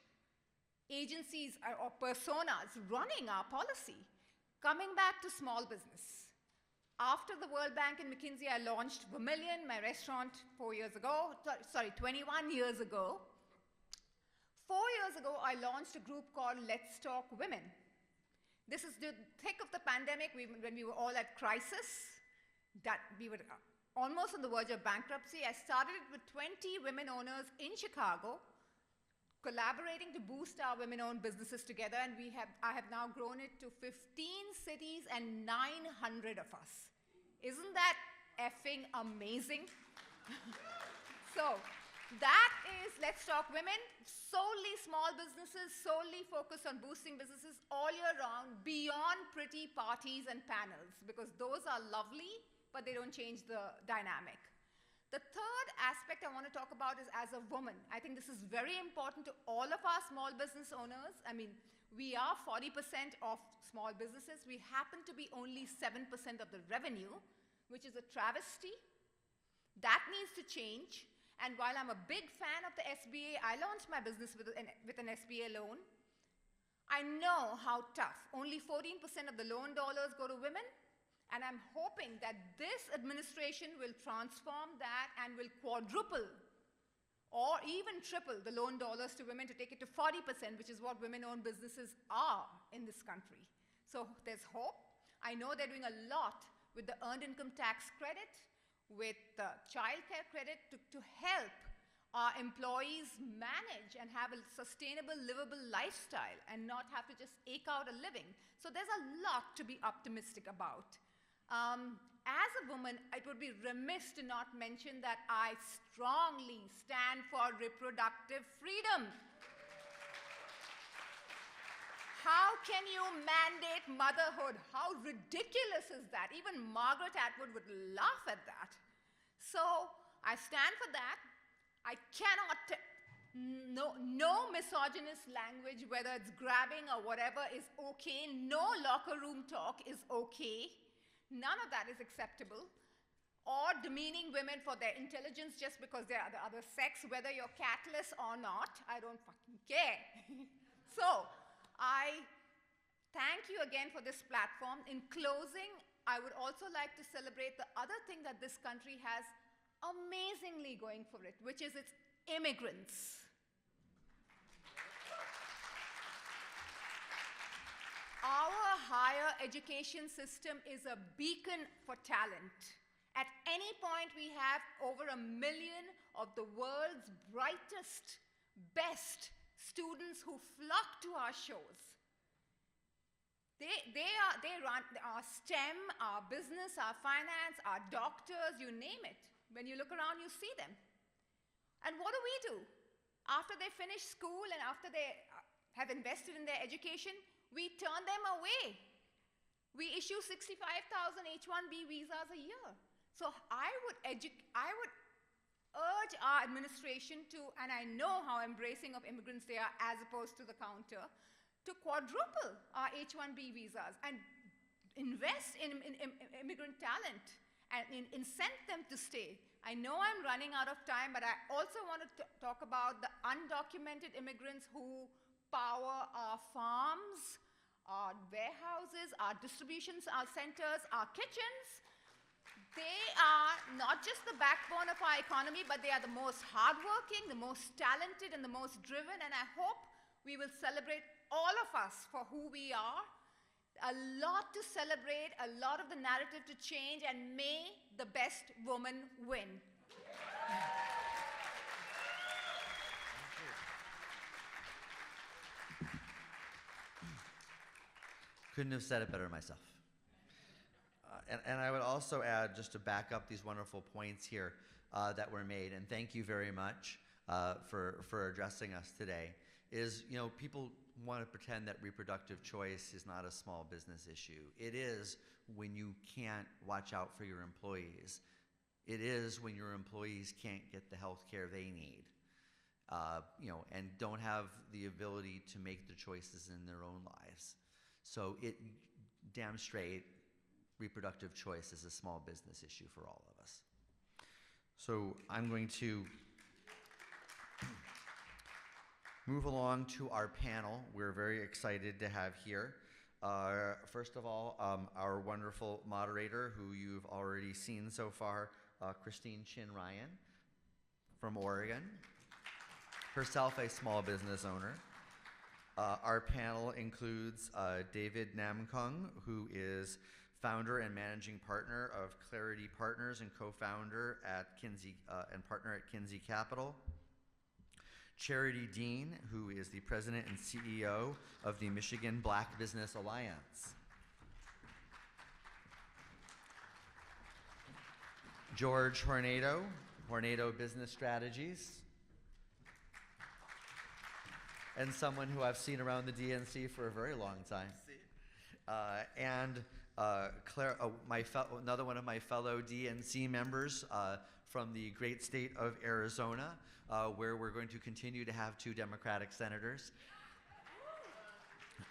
agencies or personas running our policy. Coming back to small business. After the World Bank and McKinsey, I launched Vermilion, my restaurant, 21 years ago. 4 years ago, I launched a group called Let's Talk Women. This is the thick of the pandemic, when we were all at crisis, that we were almost on the verge of bankruptcy. I started it with 20 women owners in Chicago, collaborating to boost our women-owned businesses together, and I have now grown it to 15 cities and 900 of us. Isn't that effing amazing? So that is Let's Talk Women, solely small businesses, solely focused on boosting businesses all year round, beyond pretty parties and panels, because those are lovely, but they don't change the dynamic. The third aspect I want to talk about is as a woman. I think this is very important to all of our small business owners. I mean, we are 40% of small businesses. We happen to be only 7% of the revenue, which is a travesty. That needs to change. And while I'm a big fan of the SBA, I launched my business with an SBA loan. I know how tough. Only 14% of the loan dollars go to women. And I'm hoping that this administration will transform that and will quadruple or even triple the loan dollars to women to take it to 40%, which is what women-owned businesses are in this country. So there's hope. I know they're doing a lot with the earned income tax credit, with the child care credit to help our employees manage and have a sustainable, livable lifestyle and not have to just eke out a living. So there's a lot to be optimistic about. As a woman, it would be remiss to not mention that I strongly stand for reproductive freedom. How can you mandate motherhood? How ridiculous is that? Even Margaret Atwood would laugh at that. So I stand for that. I cannot, no misogynist language, whether it's grabbing or whatever, is okay. No locker room talk is okay. None of that is acceptable. Or demeaning women for their intelligence just because they are the other sex, whether you're catless or not, I don't fucking care. So, I thank you again for this platform. In closing, I would also like to celebrate the other thing that this country has amazingly going for it, which is its immigrants. Our higher education system is a beacon for talent. At any point, we have over 1 million of the world's brightest, best students who flock to our shows. They run our STEM, our business, our finance, our doctors, you name it. When you look around, you see them. And what do? After they finish school and after they have invested in their education, we turn them away. We issue 65,000 H-1B visas a year. So I would urge our administration to, and I know how embracing of immigrants they are as opposed to the counter, to quadruple our H-1B visas and invest in immigrant talent and incent them to stay. I know I'm running out of time, but I also want to talk about the undocumented immigrants who power our farms, our warehouses, our distribution centers, our kitchens. They are not just the backbone of our economy, but they are the most hardworking, the most talented, and the most driven. And I hope we will celebrate all of us for who we are. A lot to celebrate, a lot of the narrative to change, and may the best woman win. Couldn't have said it better myself. And I would also add, just to back up these wonderful points here that were made, and thank you very much for addressing us today, is, you know, people want to pretend that reproductive choice is not a small business issue. It is when you can't watch out for your employees. It is when your employees can't get the health care they need, you know, and don't have the ability to make the choices in their own lives. So it, damn straight, reproductive choice is a small business issue for all of us. So I'm going to move along to our panel. We're very excited to have here. First of all, our wonderful moderator, who you've already seen so far, Christine Chin Ryan from Oregon, herself a small business owner. Our panel includes David Namkung, who is founder and managing partner of Clarity Partners and co-founder at Kinsey and partner at Kinsey Capital. Charity Dean, who is the president and CEO of the Michigan Black Business Alliance. George Hornado, Hornado Business Strategies. And someone who I've seen around the DNC for a very long time. Claire, another one of my fellow DNC members from the great state of Arizona, where we're going to continue to have 2 Democratic senators.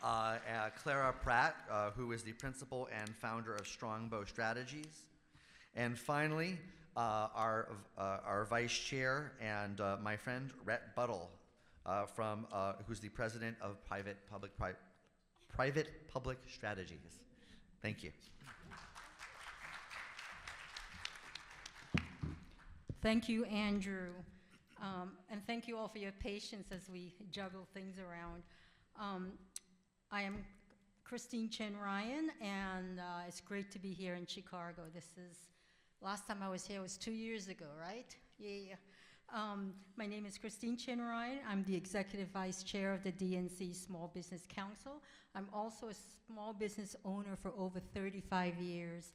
Clara Pratt, who is the principal and founder of Strongbow Strategies. And finally, our vice chair and my friend Rhett Buttle, who's the president of Private Public Strategies. Thank you. Thank you, Andrew. And thank you all for your patience as we juggle things around. I am Christine Chen Ryan, and it's great to be here in Chicago. Last time I was here was 2 years ago, right? Yeah. My name is Christine Chen Ryan. I'm the Executive Vice Chair of the DNC Small Business Council. I'm also a small business owner for over 35 years.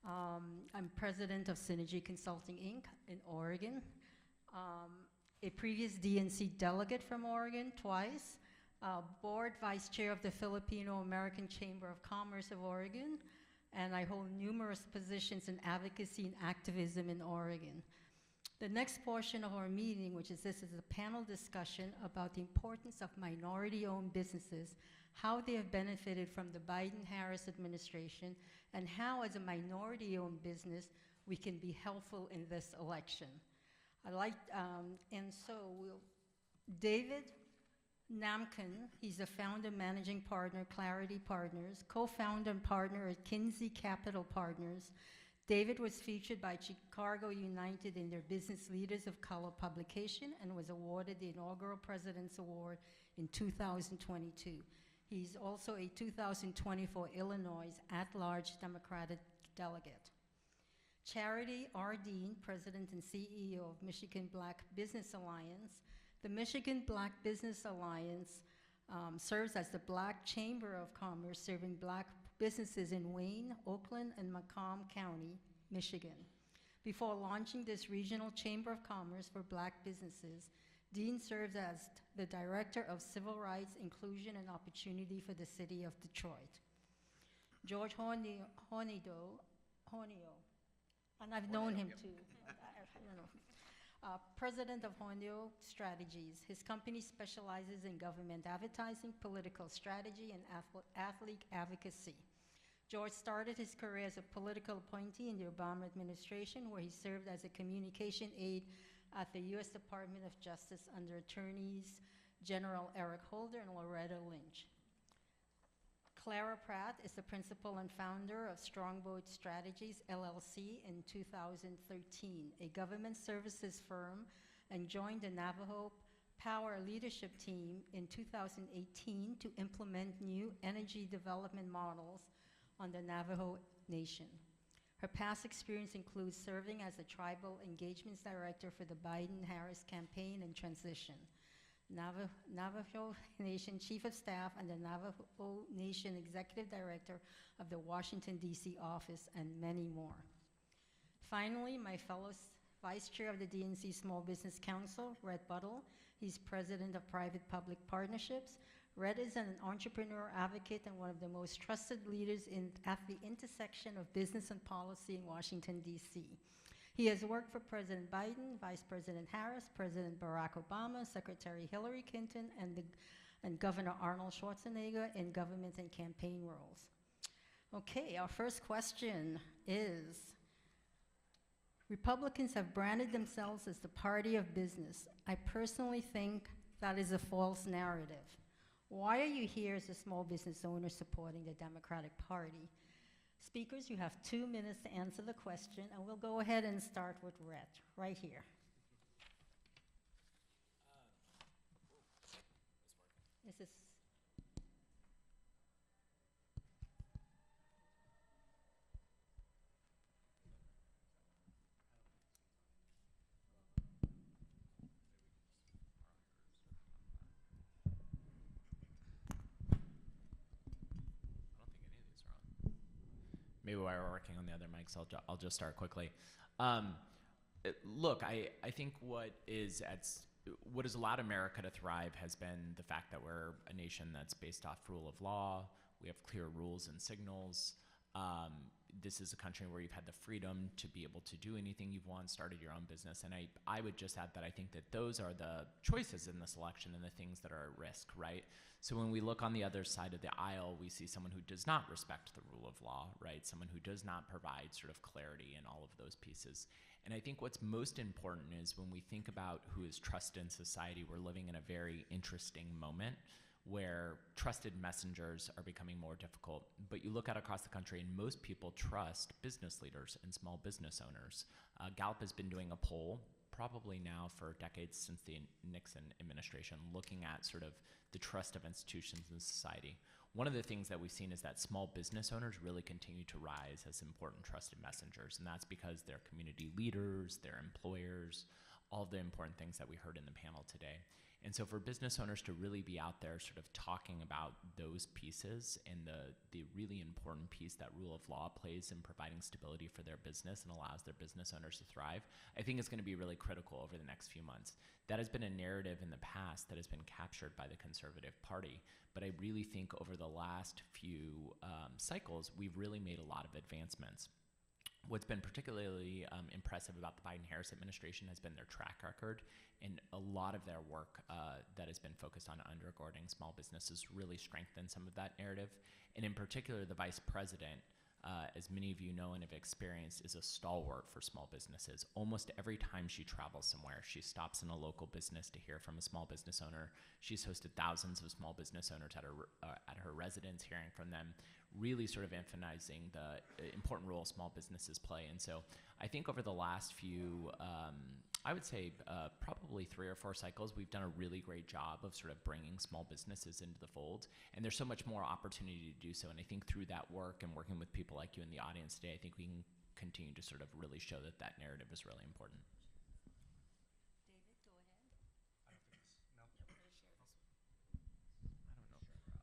I'm president of Synergy Consulting, Inc. in Oregon. A previous DNC delegate from Oregon twice. Board Vice Chair of the Filipino American Chamber of Commerce of Oregon. And I hold numerous positions in advocacy and activism in Oregon. The next portion of our meeting, this is a panel discussion about the importance of minority-owned businesses, how they have benefited from the Biden-Harris administration, and how, as a minority-owned business, we can be helpful in this election. David Namkung, he's the founder, managing partner, Clarity Partners, co-founder and partner at Kinsey Capital Partners. David was featured by Chicago United in their Business Leaders of Color publication and was awarded the inaugural President's Award in 2022. He's also a 2024 Illinois at-large Democratic delegate. Charity R. Dean, President and CEO of Michigan Black Business Alliance. The Michigan Black Business Alliance serves as the Black Chamber of Commerce, serving Black businesses in Wayne, Oakland, and Macomb County, Michigan. Before launching this regional Chamber of Commerce for Black businesses, Dean serves as the Director of Civil Rights, Inclusion, and Opportunity for the City of Detroit. George Hornio, and I've known him too. I don't know. President of Hornio Strategies. His company specializes in government advertising, political strategy, and athlete advocacy. George started his career as a political appointee in the Obama administration, where he served as a communication aide at the U.S. Department of Justice under Attorneys General Eric Holder and Loretta Lynch. Clara Pratt is the principal and founder of Strongboat Strategies, LLC, in 2013, a government services firm, and joined the Navajo Power Leadership Team in 2018 to implement new energy development models on the Navajo Nation. Her past experience includes serving as the Tribal Engagements Director for the Biden-Harris campaign and transition, Navajo Nation Chief of Staff, and the Navajo Nation Executive Director of the Washington, D.C. office, and many more. Finally, my fellow Vice Chair of the DNC Small Business Council, Red Buttle. He's President of Private-Public Partnerships. Red is an entrepreneur advocate and one of the most trusted leaders at the intersection of business and policy in Washington, D.C. He has worked for President Biden, Vice President Harris, President Barack Obama, Secretary Hillary Clinton, and Governor Arnold Schwarzenegger in government and campaign roles. Okay, our first question is, Republicans have branded themselves as the party of business. I personally think that is a false narrative. Why are you here as a small business owner supporting the Democratic Party? Speakers, you have 2 minutes to answer the question, and we'll go ahead and start with Red, right here. Is this? Maybe while we're working on the other mics, I'll just start quickly. Look, I think what has allowed America to thrive has been the fact that we're a nation that's based off rule of law. We have clear rules and signals. This is a country where you've had the freedom to be able to do anything you've wanted, started your own business. And I would just add that I think that those are the choices in this election and the things that are at risk, right? So when we look on the other side of the aisle, we see someone who does not respect the rule of law, right? Someone who does not provide sort of clarity in all of those pieces. And I think what's most important is when we think about who is trusted in society, we're living in a very interesting moment where trusted messengers are becoming more difficult. But you look out across the country and most people trust business leaders and small business owners. Gallup has been doing a poll probably now for decades since the Nixon administration, looking at sort of the trust of institutions in society. One of the things that we've seen is that small business owners really continue to rise as important trusted messengers, and that's because they're community leaders, they're employers, all the important things that we heard in the panel today. And so for business owners to really be out there sort of talking about those pieces and the really important piece that rule of law plays in providing stability for their business and allows their business owners to thrive, I think it's going to be really critical over the next few months. That has been a narrative in the past that has been captured by the Conservative Party, but I really think over the last few cycles, we've really made a lot of advancements. What's been particularly impressive about the Biden-Harris administration has been their track record, and a lot of their work that has been focused on undergirding small businesses really strengthened some of that narrative. And in particular, the vice president, as many of you know and have experienced, is a stalwart for small businesses. Almost every time she travels somewhere, she stops in a local business to hear from a small business owner. She's hosted thousands of small business owners at her residence, hearing from them, really sort of emphasizing the important role small businesses play. And so I think over the last few, I would say probably 3 or 4 cycles, we've done a really great job of sort of bringing small businesses into the fold. And there's so much more opportunity to do so. And I think through that work and working with people like you in the audience today, I think we can continue to sort of really show that that narrative is really important. David, go ahead. I don't think it's, no. Yeah, we're going to share this.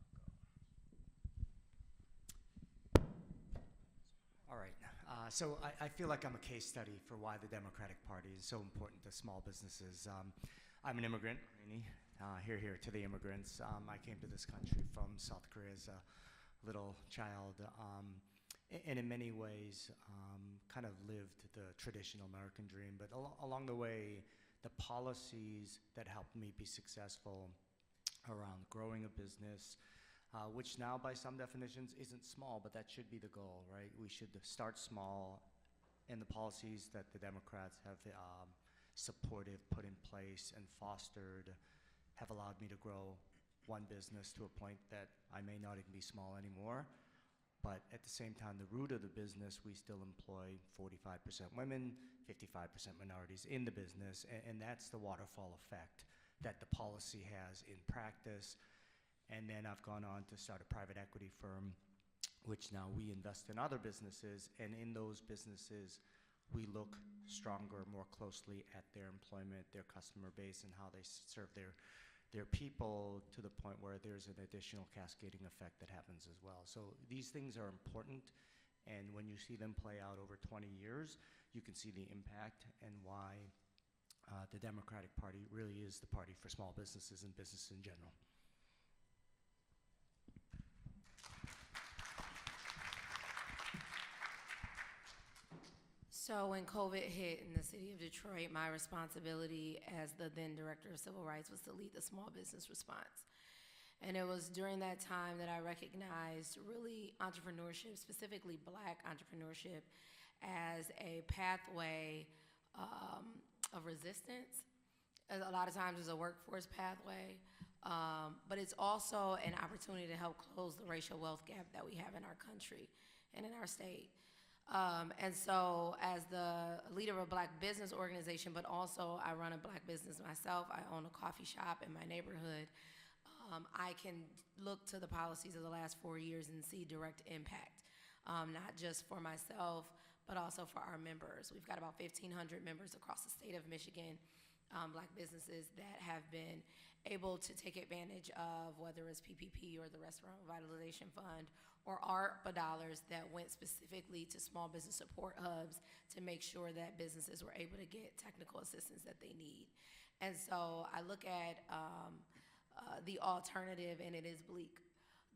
All right. So I feel like I'm a case study for why the Democratic Party is so important to small businesses. I'm an immigrant, here to the immigrants. I came to this country from South Korea as a little child, and in many ways kind of lived the traditional American dream. But along the way, the policies that helped me be successful around growing a business, which now by some definitions isn't small, but that should be the goal, right? We should start small, and the policies that the Democrats have supported, put in place, and fostered have allowed me to grow one business to a point that I may not even be small anymore. But at the same time, the root of the business, we still employ 45% women, 55% minorities in the business, and that's the waterfall effect that the policy has in practice. And then I've gone on to start a private equity firm, which now we invest in other businesses, and in those businesses, we look stronger, more closely at their employment, their customer base, and how they serve their people, to the point where there's an additional cascading effect that happens as well. So these things are important, and when you see them play out over 20 years, you can see the impact and why the Democratic Party really is the party for small businesses and business in general. So when COVID hit in the city of Detroit, my responsibility as the then Director of Civil Rights was to lead the small business response. And it was during that time that I recognized really entrepreneurship, specifically Black entrepreneurship, as a pathway of resistance. A lot of times it's a workforce pathway, but it's also an opportunity to help close the racial wealth gap that we have in our country and in our state. And so as the leader of a Black business organization, but also I run a Black business myself, I own a coffee shop in my neighborhood, I can look to the policies of the last 4 years and see direct impact, not just for myself, but also for our members. We've got about 1,500 members across the state of Michigan, Black businesses that have been able to take advantage of whether it's PPP or the Restaurant Revitalization Fund or ARPA dollars that went specifically to small business support hubs to make sure that businesses were able to get technical assistance that they need. And so I look at the alternative, and it is bleak.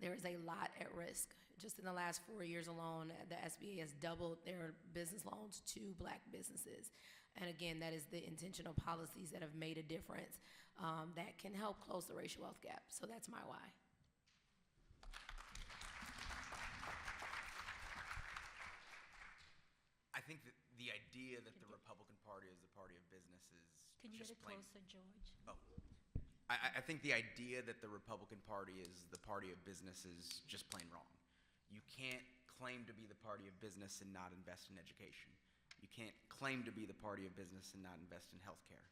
There is a lot at risk. Just in the last 4 years alone, the SBA has doubled their business loans to Black businesses. And again, that is the intentional policies that have made a difference that can help close the racial wealth gap. So that's my why. I think that the idea that the Republican Party is the party of business is Can you get just it plain. closer, George? Oh, I think the idea that the Republican Party is the party of business is just plain wrong. You can't claim to be the party of business and not invest in education. You can't claim to be the party of business and not invest in healthcare.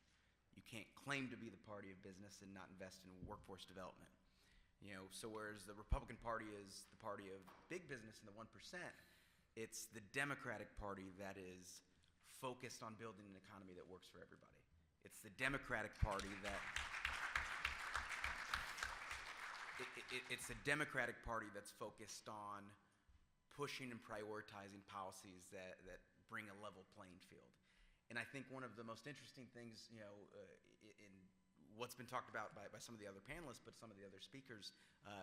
You can't claim to be the party of business and not invest in workforce development. You know, so whereas the Republican Party is the party of big business and the 1%, it's the Democratic Party that is focused on building an economy that works for everybody. It's the Democratic Party that it's the Democratic Party that's focused on pushing and prioritizing policies that bring a level playing field. And I think one of the most interesting things, you know, in what's been talked about by some of the other panelists, but some of the other speakers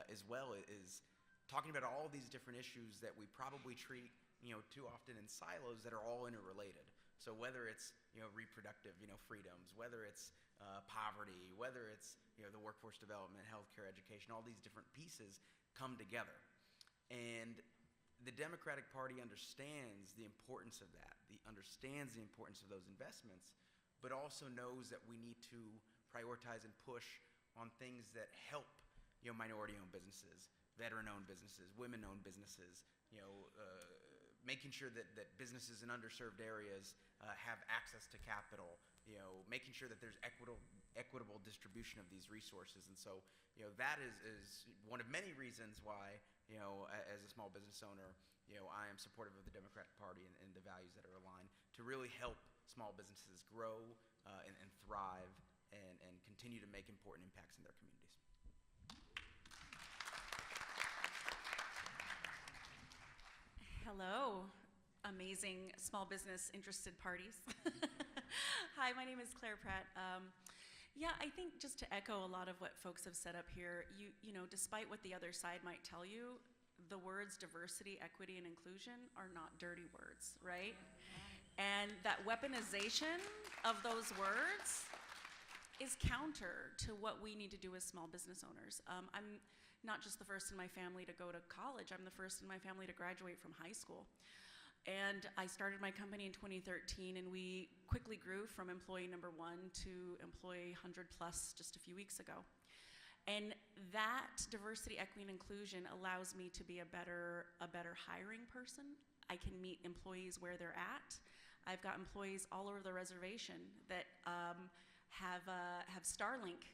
as well, is talking about all of these different issues that we probably treat, you know, too often in silos that are all interrelated. So whether it's, you know, reproductive, you know, freedoms, whether it's poverty, whether it's, you know, the workforce development, healthcare, education, all these different pieces come together. And the Democratic Party understands the importance of that, understands the importance of those investments, but also knows that we need to prioritize and push on things that help, you know, minority-owned businesses, veteran-owned businesses, women-owned businesses, you know, making sure that businesses in underserved areas have access to capital, you know, making sure that there's equitable distribution of these resources. And so, you know, that is one of many reasons why, you know, as a small business owner, you know, I am supportive of the Democratic Party and the values that are aligned to really help small businesses grow and thrive and continue to make important impacts in their communities. Hello, amazing small business interested parties. Hi, my name is Claire Pratt. Yeah, I think just to echo a lot of what folks have said up here, you know, despite what the other side might tell you, the words diversity, equity, and inclusion are not dirty words, right? And that weaponization of those words is counter to what we need to do as small business owners. I'm not just the first in my family to go to college, I'm the first in my family to graduate from high school. And I started my company in 2013, and we quickly grew from employee number 1 to employee 100 plus just a few weeks ago. And that diversity, equity, and inclusion allows me to be a better hiring person. I can meet employees where they're at. I've got employees all over the reservation that have Starlink,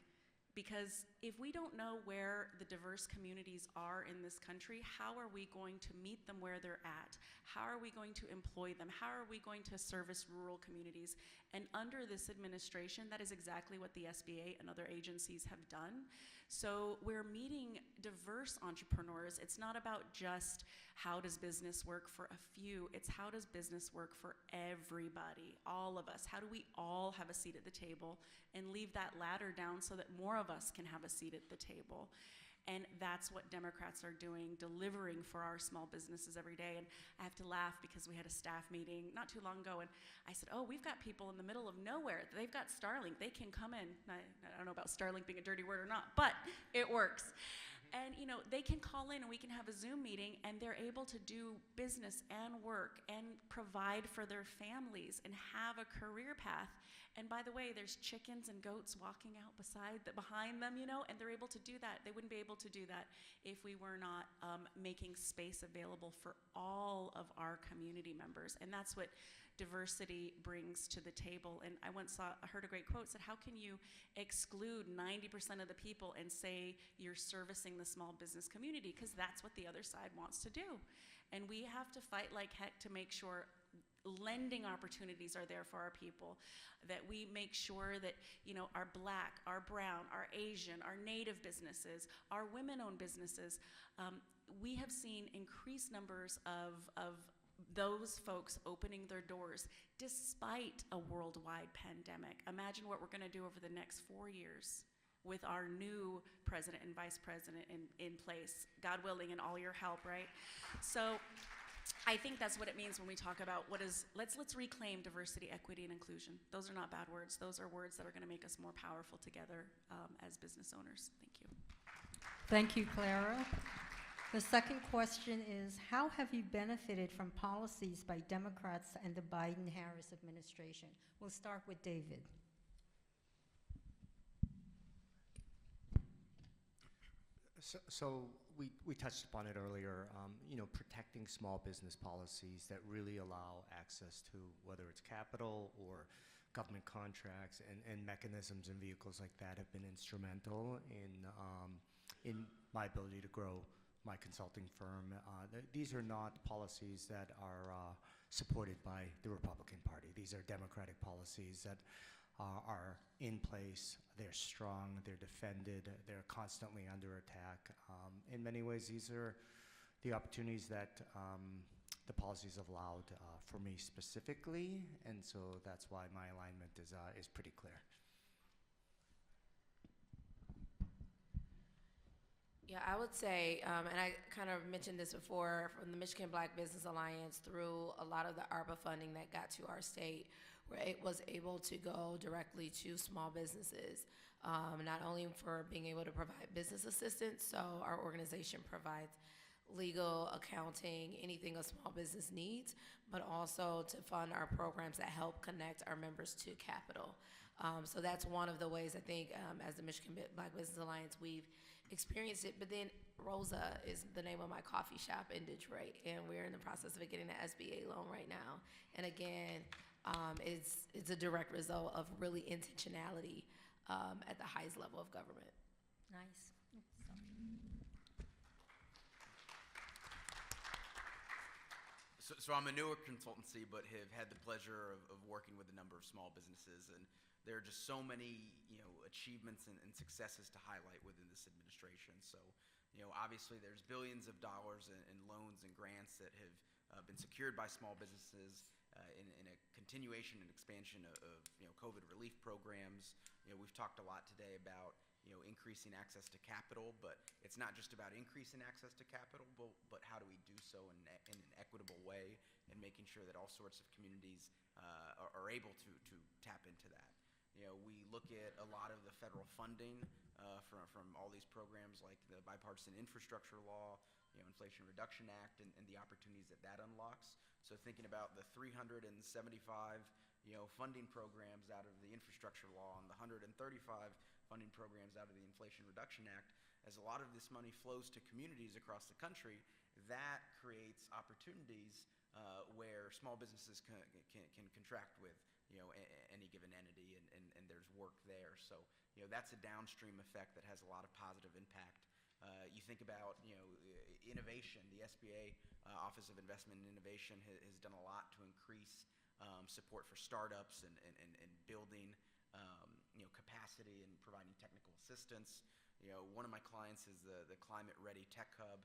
because if we don't know where the diverse communities are in this country, how are we going to meet them where they're at? How are we going to employ them? How are we going to service rural communities? And under this administration, that is exactly what the SBA and other agencies have done. So we're meeting diverse entrepreneurs. It's not about just how does business work for a few, it's how does business work for everybody, all of us. How do we all have a seat at the table and leave that ladder down so that more of us can have a seat at the table? And that's what Democrats are doing, delivering for our small businesses every day. And I have to laugh because we had a staff meeting not too long ago, and I said, oh, we've got people in the middle of nowhere. They've got Starlink. They can come in. I don't know about Starlink being a dirty word or not, but it works. And they can call in and we can have a Zoom meeting, and they're able to do business and work and provide for their families and have a career path. And by the way, there's chickens and goats walking out behind them, and they're able to do that. They wouldn't be able to do that if we were not making space available for all of our community members. And that's what diversity brings to the table. And I once heard a great quote, said, how can you exclude 90% of the people and say you're servicing the small business community? Because that's what the other side wants to do. And we have to fight like heck to make sure lending opportunities are there for our people, that we make sure that our Black, our brown, our Asian, our Native businesses, our women-owned businesses, we have seen increased numbers of those folks opening their doors despite a worldwide pandemic. Imagine what we're going to do over the next 4 years with our new president and vice president in place, God willing, and all your help, right? So I think that's what it means when we talk about let's reclaim diversity, equity, and inclusion. Those are not bad words. Those are words that are going to make us more powerful together as business owners. Thank you. Thank you, Clara. The second question is, how have you benefited from policies by Democrats and the Biden-Harris administration? We'll start with David. So we touched upon it earlier, protecting small business policies that really allow access to whether it's capital or government contracts and mechanisms and vehicles like that have been instrumental in my ability to grow my consulting firm. These are not policies that are supported by the Republican Party. These are Democratic policies that are in place. They're strong, they're defended, they're constantly under attack. In many ways, these are the opportunities that the policies have allowed for me specifically, and so that's why my alignment is pretty clear. Yeah, I would say, and I kind of mentioned this before, from the Michigan Black Business Alliance through a lot of the ARPA funding that got to our state, where it was able to go directly to small businesses, not only for being able to provide business assistance, so our organization provides legal, accounting, anything a small business needs, but also to fund our programs that help connect our members to capital. So that's one of the ways I think as the Michigan Black Business Alliance we've experienced it. But then Rosa is the name of my coffee shop in Detroit, and we're in the process of getting an SBA loan right now. And again, it's a direct result of really intentionality at the highest level of government. Nice. So I'm a newer consultancy, but have had the pleasure of working with a number of small businesses, and there are just so many achievements and successes to highlight within this administration. So obviously there's billions of dollars in loans and grants that have been secured by small businesses in a continuation and expansion of COVID relief programs. We've talked a lot today about increasing access to capital, but it's not just about increasing access to capital, but how do we do so in an equitable way, and making sure that all sorts of communities are able to tap into that. We look at a lot of the federal funding from all these programs, like the Bipartisan Infrastructure Law, Inflation Reduction Act, and the opportunities that unlocks. So thinking about the 375 funding programs out of the Infrastructure Law and the 135 funding programs out of the Inflation Reduction Act, as a lot of this money flows to communities across the country, that creates opportunities where small businesses can contract with any given entity, and there's work there. So that's a downstream effect that has a lot of positive impact. You think about innovation. The SBA Office of Investment and Innovation has done a lot to increase support for startups and building capacity and providing technical assistance. One of my clients is the Climate Ready Tech Hub,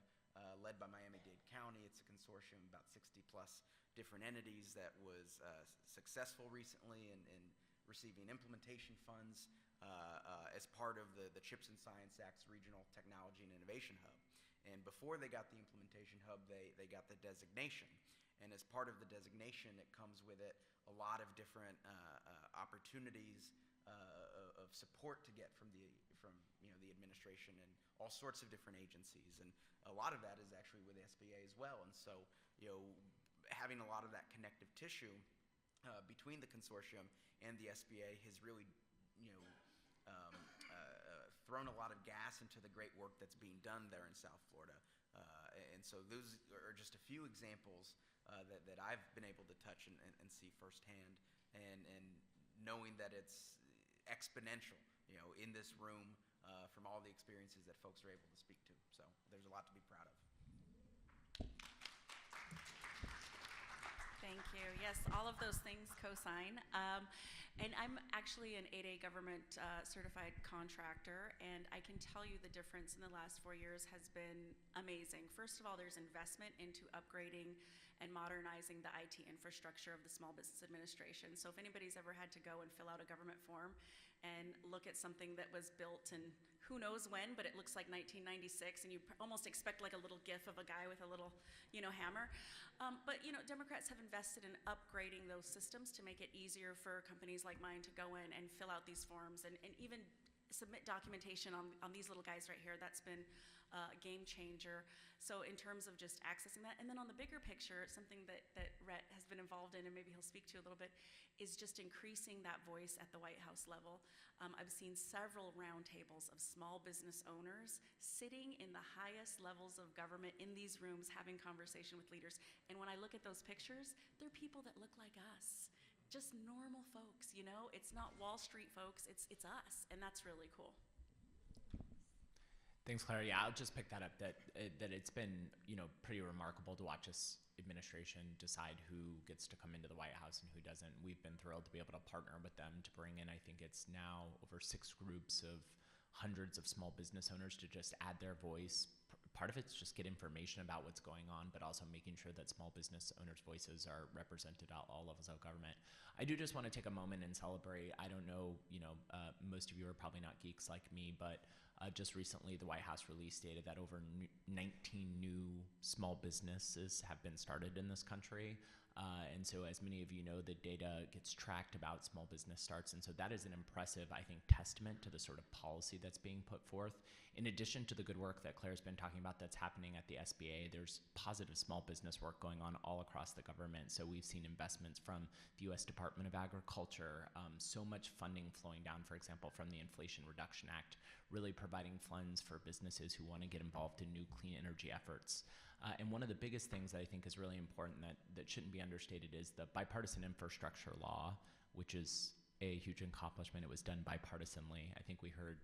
led by Miami-Dade County. It's a consortium of about 60 plus different entities that was successful recently in receiving implementation funds as part of the CHIPS and Science Act's Regional Technology and Innovation Hub. And before they got the implementation hub, they got the designation. And as part of the designation, it comes with it a lot of different opportunities of support to get from the administration and all sorts of different agencies. And a lot of that is actually with the SBA as well. And so, having a lot of that connective tissue between the consortium and the SBA has really, thrown a lot of gas into the great work that's being done there in South Florida. And so those are just a few examples that I've been able to touch and see firsthand, and knowing that it's exponential, in this room from all the experiences that folks are able to speak to. So there's a lot to be proud of. Thank you. Yes, all of those things co-sign. And I'm actually an 8A government certified contractor, and I can tell you the difference in the last 4 years has been amazing. First of all, there's investment into upgrading and modernizing the IT infrastructure of the Small Business Administration. So if anybody's ever had to go and fill out a government form and look at something that was built in who knows when, but it looks like 1996, and you almost expect like a little gif of a guy with a little, hammer. But Democrats have invested in upgrading those systems to make it easier for companies like mine to go in and fill out these forms and even submit documentation on these little guys right here. That's been a game changer. So in terms of just accessing that, and then on the bigger picture, something that Rhett has been involved in, and maybe he'll speak to a little bit, is just increasing that voice at the White House level. I've seen several roundtables of small business owners sitting in the highest levels of government in these rooms having conversation with leaders. And when I look at those pictures, they're people that look like us. Just normal folks, It's not Wall Street folks, it's us, and that's really cool. Thanks, Claire. Yeah, I'll just pick that up, that it's been, pretty remarkable to watch this administration decide who gets to come into the White House and who doesn't. We've been thrilled to be able to partner with them to bring in, I think it's now over 6 groups of hundreds of small business owners to just add their voice. Part of it's just get information about what's going on, but also making sure that small business owners' voices are represented at all levels of government. I do just want to take a moment and celebrate. I don't know, most of you are probably not geeks like me, but just recently the White House released data that over 19 new small businesses have been started in this country. And so as many of you know, the data gets tracked about small business starts. And so that is an impressive, I think, testament to the sort of policy that's being put forth. In addition to the good work that Claire's been talking about that's happening at the SBA, there's positive small business work going on all across the government. So we've seen investments from the U.S. Department of Agriculture, so much funding flowing down, for example, from the Inflation Reduction Act, really providing funds for businesses who want to get involved in new clean energy efforts. And one of the biggest things that I think is really important that shouldn't be understated is the bipartisan infrastructure law, which is a huge accomplishment. It was done bipartisanly. I think we heard,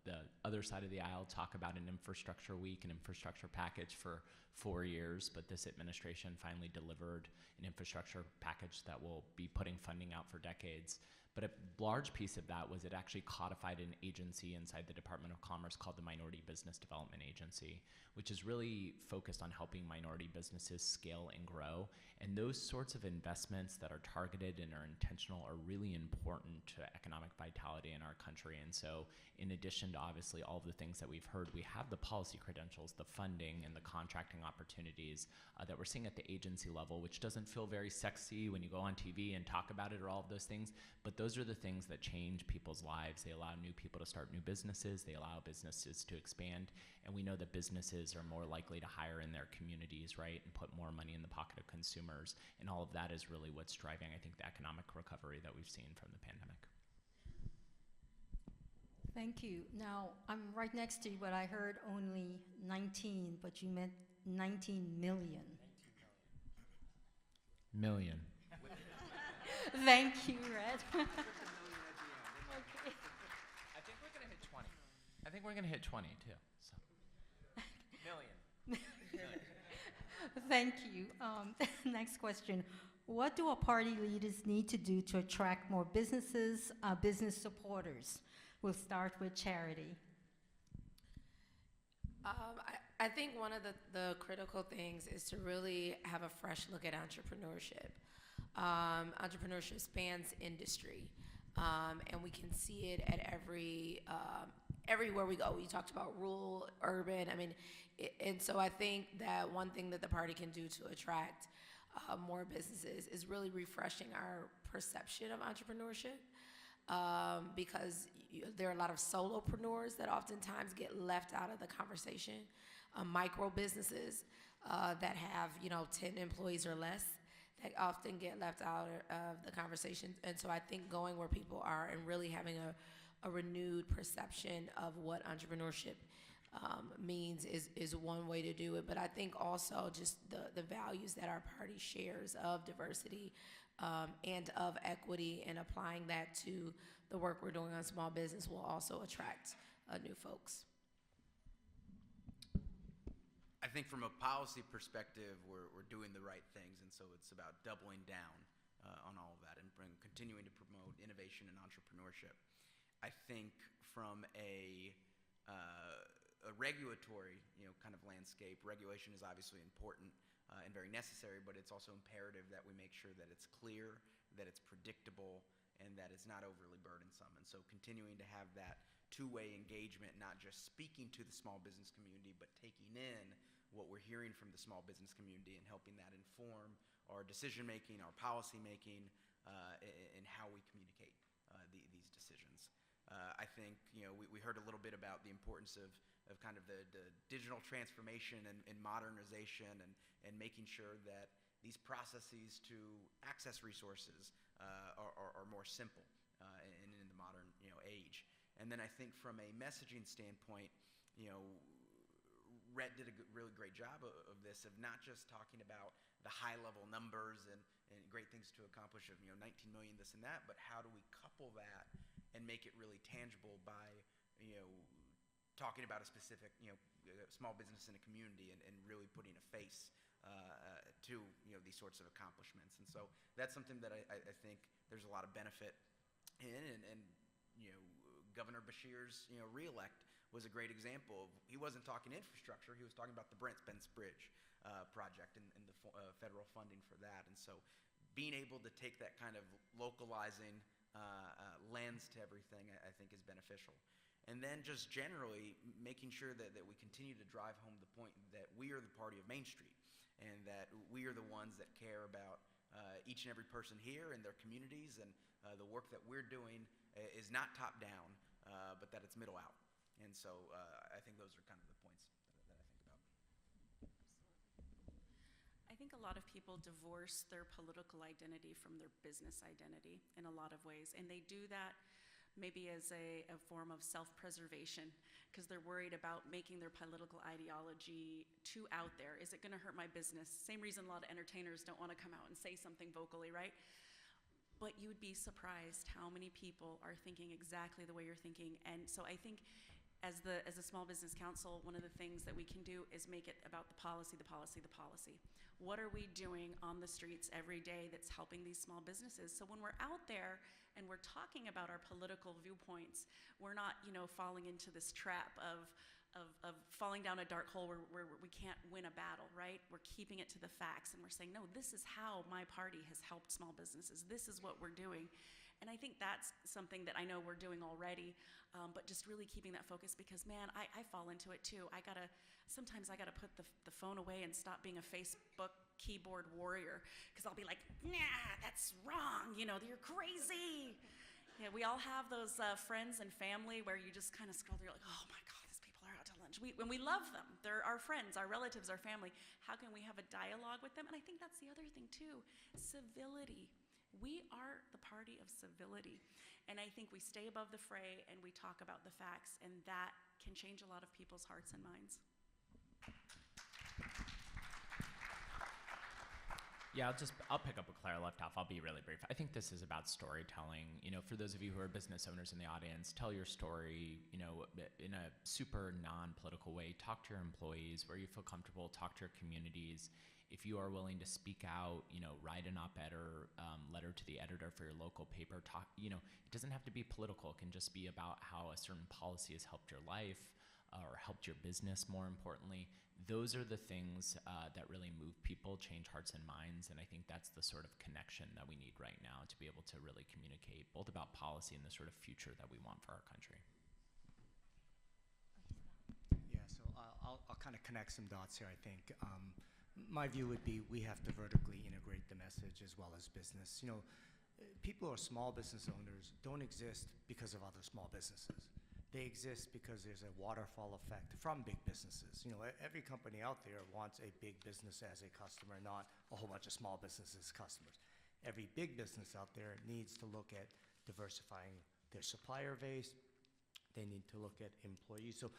the other side of the aisle talk about an infrastructure week, an infrastructure package for 4 years, but this administration finally delivered an infrastructure package that will be putting funding out for decades. But a large piece of that was it actually codified an agency inside the Department of Commerce called the Minority Business Development Agency, which is really focused on helping minority businesses scale and grow. And those sorts of investments that are targeted and are intentional are really important to economic vitality in our country. And so in addition to obviously all of the things that we've heard, we have the policy credentials, the funding, and the contracting opportunities that we're seeing at the agency level, which doesn't feel very sexy when you go on TV and talk about it or all of those things, but those are the things that change people's lives. They allow new people to start new businesses, they allow businesses to expand, and we know that businesses are more likely to hire in their communities, right, and put more money in the pocket of consumers, and all of that is really what's driving, I think, the economic recovery that we've seen from the pandemic. Thank you. Now, I'm right next to you, but I heard only 19, but you meant 19 million. Million. Thank you, Red. Okay. I think we're gonna hit 20. I think we're gonna hit 20 too. So. Million. Thank you. Next question. What do our party leaders need to do to attract more businesses, business supporters? We'll start with Charity. I think one of the critical things is to really have a fresh look at entrepreneurship. Entrepreneurship spans industry, and we can see it at everywhere we go. You talked about rural, urban. I mean, and so I think that one thing that the party can do to attract more businesses is really refreshing our perception of entrepreneurship, because there are a lot of solopreneurs that oftentimes get left out of the conversation. Micro businesses that have 10 employees or less that often get left out of the conversation. And so I think going where people are and really having a renewed perception of what entrepreneurship means is one way to do it. But I think also just the values that our party shares of diversity and of equity, and applying that to the work we're doing on small business will also attract new folks. I think from a policy perspective, we're doing the right things, and so it's about doubling down on all of that and continuing to promote innovation and entrepreneurship. I think from a regulatory, kind of landscape, regulation is obviously important and very necessary, but it's also imperative that we make sure that it's clear, that it's predictable, and that it's not overly burdensome. And so continuing to have that two-way engagement, not just speaking to the small business community, but taking in what we're hearing from the small business community and helping that inform our decision-making, our policy-making, and how we communicate these decisions. I think, we heard a little bit about the importance of kind of the digital transformation and modernization and making sure that these processes to access resources are more simple in the modern age. And then I think from a messaging standpoint, Rhett did a really great job of this, of not just talking about the high-level numbers and great things to accomplish of 19 million, this and that, but how do we couple that and make it really tangible by talking about a specific small business in a community and really putting a face to these sorts of accomplishments. And so that's something that I think there's a lot of benefit in, and Governor Beshear's re-elect was a great example of, he wasn't talking infrastructure, he was talking about the Brent Spence Bridge project and the federal funding for that. And so being able to take that kind of localizing lens to everything, I think is beneficial. And then just generally making sure that we continue to drive home the point that we are the party of Main Street, and that we are the ones that care about each and every person here and their communities, and the work that we're doing is not top down, but that it's middle out. And so I think those are kind of the points that I think about. I think a lot of people divorce their political identity from their business identity in a lot of ways, and they do that maybe as a form of self-preservation, because they're worried about making their political ideology too out there. Is it going to hurt my business? Same reason a lot of entertainers don't want to come out and say something vocally, right? But you would be surprised how many people are thinking exactly the way you're thinking. And so I think as a Small Business Council, one of the things that we can do is make it about the policy, the policy, the policy. What are we doing on the streets every day that's helping these small businesses? So when we're out there and we're talking about our political viewpoints, we're not, falling into this trap of falling down a dark hole where we can't win a battle, right? We're keeping it to the facts, and we're saying, no, this is how my party has helped small businesses. This is what we're doing. And I think that's something that I know we're doing already, but just really keeping that focus, because, man, I fall into it too. Sometimes I gotta put the phone away and stop being a Facebook keyboard warrior, because I'll be like, nah, that's wrong, you're crazy. Yeah, we all have those friends and family where you just kind of scroll through, you're like, oh my God, these people are out to lunch. When we love them, they're our friends, our relatives, our family. How can we have a dialogue with them? And I think that's the other thing too, civility. We are the party of civility. And I think we stay above the fray and we talk about the facts, and that can change a lot of people's hearts and minds. Yeah, I'll pick up where Claire left off. I'll be really brief. I think this is about storytelling. For those of you who are business owners in the audience, tell your story, in a super non-political way. Talk to your employees where you feel comfortable. Talk to your communities. If you are willing to speak out, write an op-ed or letter to the editor for your local paper. Talk, it doesn't have to be political. It can just be about how a certain policy has helped your life or helped your business, more importantly. Those are the things that really move people, change hearts and minds, and I think that's the sort of connection that we need right now to be able to really communicate both about policy and the sort of future that we want for our country. Yeah, so I'll kind of connect some dots here, I think. My view would be we have to vertically integrate the message as well as business. People who are small business owners don't exist because of other small businesses. They exist because there's a waterfall effect from big businesses. Every company out there wants a big business as a customer, not a whole bunch of small businesses as customers. Every big business out there needs to look at diversifying their supplier base. They need to look at employees. So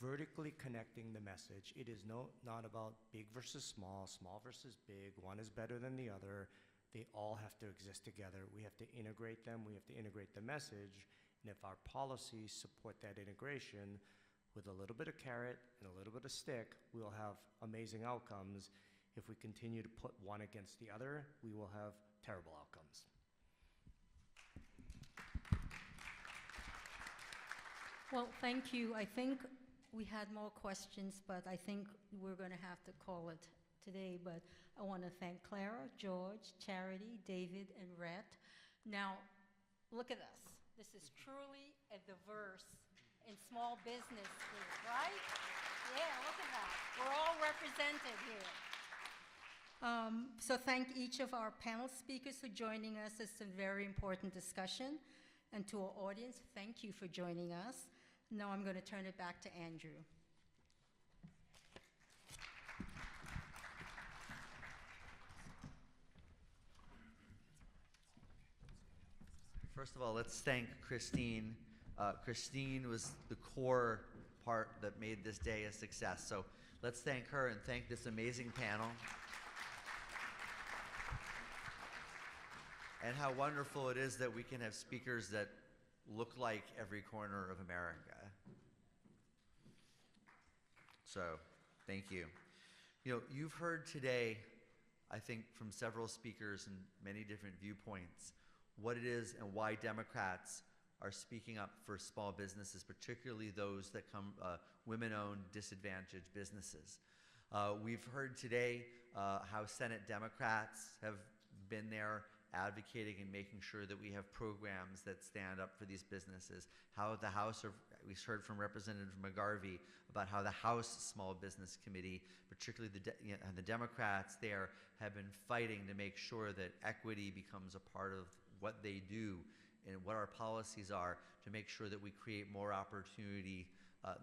vertically connecting the message. It is not about big versus small versus big. One is better than the other. They all have to exist together. We have to integrate them. We have to integrate the message. And if our policies support that integration with a little bit of carrot and a little bit of stick, we'll have amazing outcomes. If we continue to put one against the other, we will have terrible outcomes. Well, thank you. I think we had more questions, but I think we're going to have to call it today. But I want to thank Clara, George, Charity, David, and Rhett. Now, look at us. This is truly a diverse and small business group, right? Yeah, look at that. We're all represented here. So thank each of our panel speakers for joining us. It's a very important discussion. And to our audience, thank you for joining us. Now I'm going to turn it back to Andrew. First of all, let's thank Christine. Christine was the core part that made this day a success. So let's thank her and thank this amazing panel. And how wonderful it is that we can have speakers that look like every corner of America. So, thank you. You've heard today, I think, from several speakers and many different viewpoints, what it is and why Democrats are speaking up for small businesses, particularly those that come women-owned, disadvantaged businesses. We've heard today how Senate Democrats have been there advocating and making sure that we have programs that stand up for these businesses. How the House, we heard from Representative McGarvey about how the House Small Business Committee, particularly the Democrats there, have been fighting to make sure that equity becomes a part of what they do and what our policies are to make sure that we create more opportunity,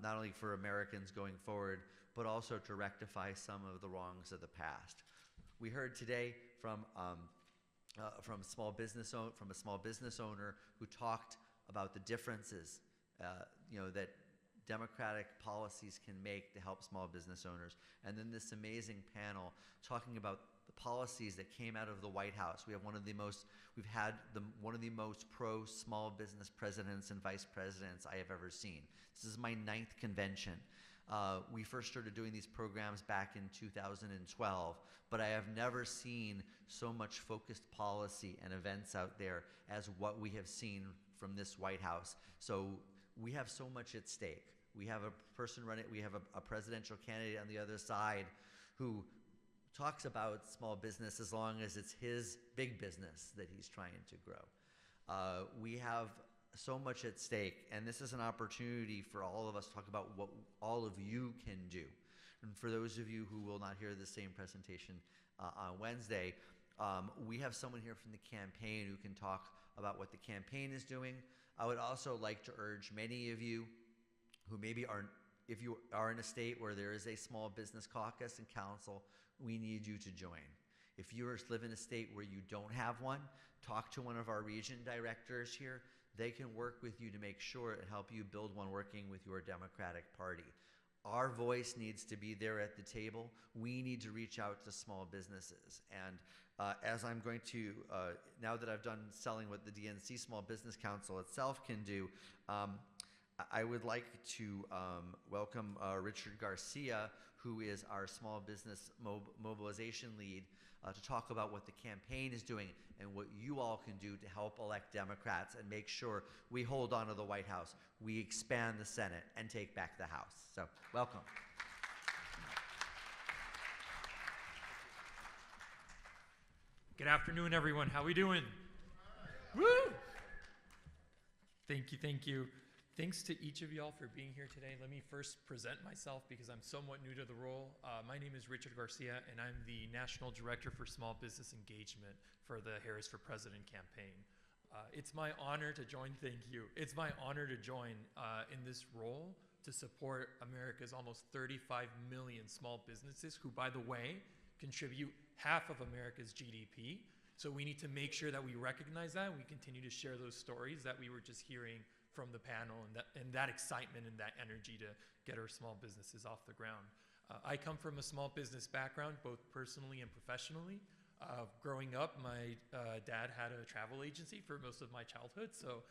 not only for Americans going forward, but also to rectify some of the wrongs of the past. We heard today from a small business owner who talked about the differences, that democratic policies can make to help small business owners. And then this amazing panel talking about the policies that came out of the White House. We've had one of the most pro small business presidents and vice presidents I have ever seen. This is my 9th convention. We first started doing these programs back in 2012, but I have never seen so much focused policy and events out there as what we have seen from this White House. So we have so much at stake. We have a person running, we have a presidential candidate on the other side who talks about small business as long as it's his big business that he's trying to grow. We have so much at stake, and this is an opportunity for all of us to talk about what all of you can do. And for those of you who will not hear the same presentation on Wednesday, we have someone here from the campaign who can talk about what the campaign is doing. I would also like to urge many of you who maybe if you are in a state where there is a small business caucus and council, we need you to join. If you live in a state where you don't have one, talk to one of our region directors here. They can work with you to make sure and help you build one working with your Democratic Party. Our voice needs to be there at the table. We need to reach out to small businesses. And as I'm going to, now that I've done selling what the DNC Small Business Council itself can do, I would like to welcome Richard Garcia, who is our small business mobilization lead, to talk about what the campaign is doing and what you all can do to help elect Democrats and make sure we hold on to the White House, we expand the Senate, and take back the House. So, welcome. Good afternoon, everyone. How we doing? Woo! Thank you, thank you. Thanks to each of y'all for being here today. Let me first present myself because I'm somewhat new to the role. My name is Richard Garcia, and I'm the National Director for Small Business Engagement for the Harris for President campaign. It's my honor to join, thank you. It's my honor to join in this role to support America's almost 35 million small businesses who, by the way, contribute half of America's GDP. So we need to make sure that we recognize that and we continue to share those stories that we were just hearing from the panel, and that excitement and that energy to get our small businesses off the ground. I come from a small business background, both personally and professionally. Growing up, my dad had a travel agency for most of my childhood, so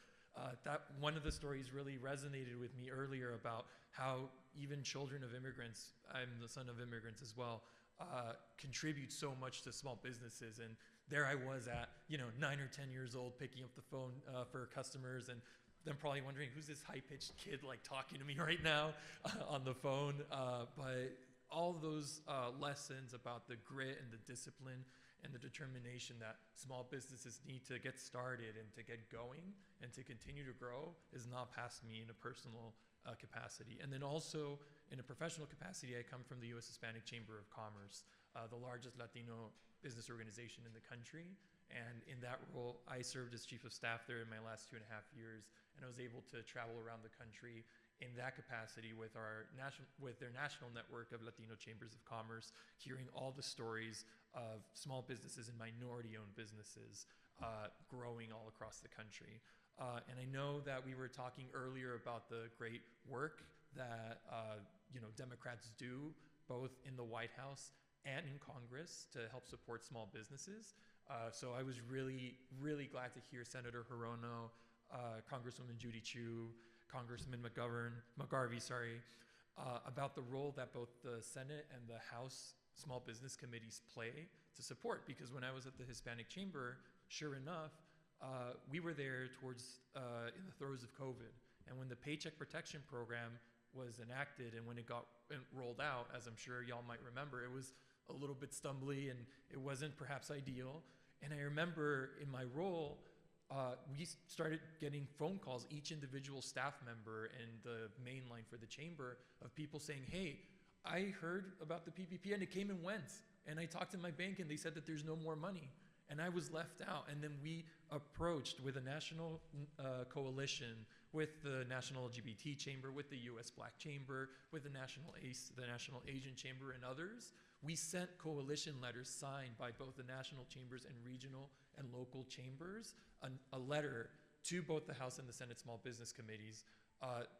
that one of the stories really resonated with me earlier about how even children of immigrants, I'm the son of immigrants as well, contribute so much to small businesses. And there I was at 9 or 10 years old picking up the phone for customers, and them probably wondering, who's this high-pitched kid like talking to me right now on the phone? But all those lessons about the grit and the discipline and the determination that small businesses need to get started and to get going and to continue to grow is not past me in a personal capacity. And then also in a professional capacity, I come from the U.S. Hispanic Chamber of Commerce, the largest Latino business organization in the country. And in that role, I served as chief of staff there in my last 2.5 years, and I was able to travel around the country in that capacity with their national network of Latino chambers of commerce, hearing all the stories of small businesses and minority-owned businesses growing all across the country. And I know that we were talking earlier about the great work that Democrats do both in the White House and in Congress to help support small businesses. So I was really, really glad to hear Senator Hirono, Congresswoman Judy Chu, Congressman McGarvey, about the role that both the Senate and the House small business committees play to support. Because when I was at the Hispanic Chamber, sure enough, we were there towards in the throes of COVID. And when the Paycheck Protection Program was enacted and when it got rolled out, as I'm sure y'all might remember, it was a little bit stumbly and it wasn't perhaps ideal. And I remember in my role, we started getting phone calls, each individual staff member and the main line for the chamber, of people saying, hey, I heard about the PPP and it came and went. And I talked to my bank and they said that there's no more money. And I was left out. And then we approached with a national coalition, with the National LGBT Chamber, with the US Black Chamber, with the National ACE, the National Asian Chamber, and others. We sent coalition letters signed by both the national chambers and regional and local chambers, a letter to both the House and the Senate Small Business Committees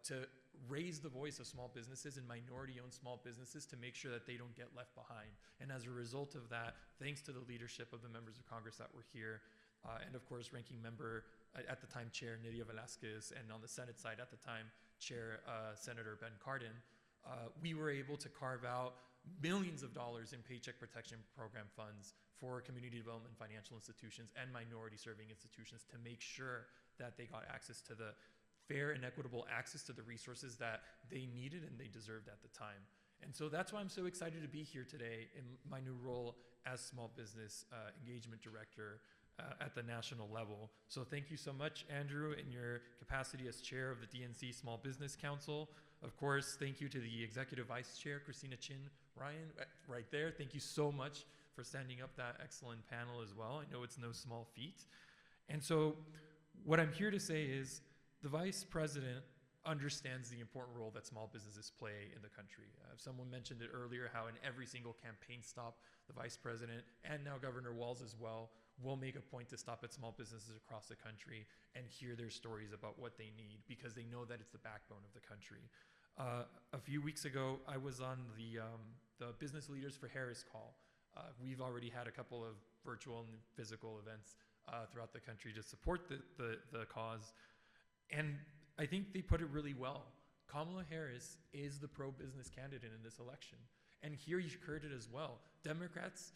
to raise the voice of small businesses and minority-owned small businesses to make sure that they don't get left behind. And as a result of that, thanks to the leadership of the members of Congress that were here, and of course, Ranking Member, at the time, Chair Nydia Velázquez, and on the Senate side at the time, Chair Senator Ben Cardin, we were able to carve out millions of dollars in Paycheck Protection Program funds for community development financial institutions and minority-serving institutions to make sure that they got access to the fair and equitable access to the resources that they needed and they deserved at the time. And so that's why I'm so excited to be here today in my new role as Small Business Engagement Director at the national level. So thank you so much, Andrew, in your capacity as chair of the DNC Small Business Council. Of course, thank you to the Executive Vice Chair, Christina Chin Ryan, right there. Thank you so much for standing up that excellent panel as well. I know it's no small feat. And so what I'm here to say is the Vice President understands the important role that small businesses play in the country. Someone mentioned it earlier, how in every single campaign stop, the Vice President and now Governor Walz as well will make a point to stop at small businesses across the country and hear their stories about what they need, because they know that it's the backbone of the country. A few weeks ago, I was on the Business Leaders for Harris call. We've already had a couple of virtual and physical events throughout the country to support the cause. And I think they put it really well. Kamala Harris is the pro-business candidate in this election. And here you heard it as well. Democrats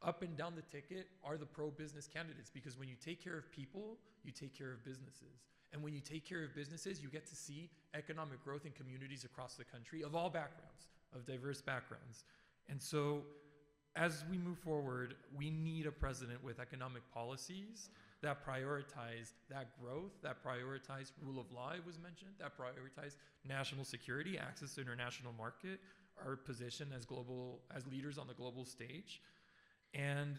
up and down the ticket are the pro-business candidates, because when you take care of people, you take care of businesses. And when you take care of businesses, you get to see economic growth in communities across the country of all backgrounds, of diverse backgrounds. And so as we move forward, we need a president with economic policies that prioritize that growth, that prioritize rule of law, it was mentioned, that prioritize national security, access to international market, our position as leaders on the global stage. And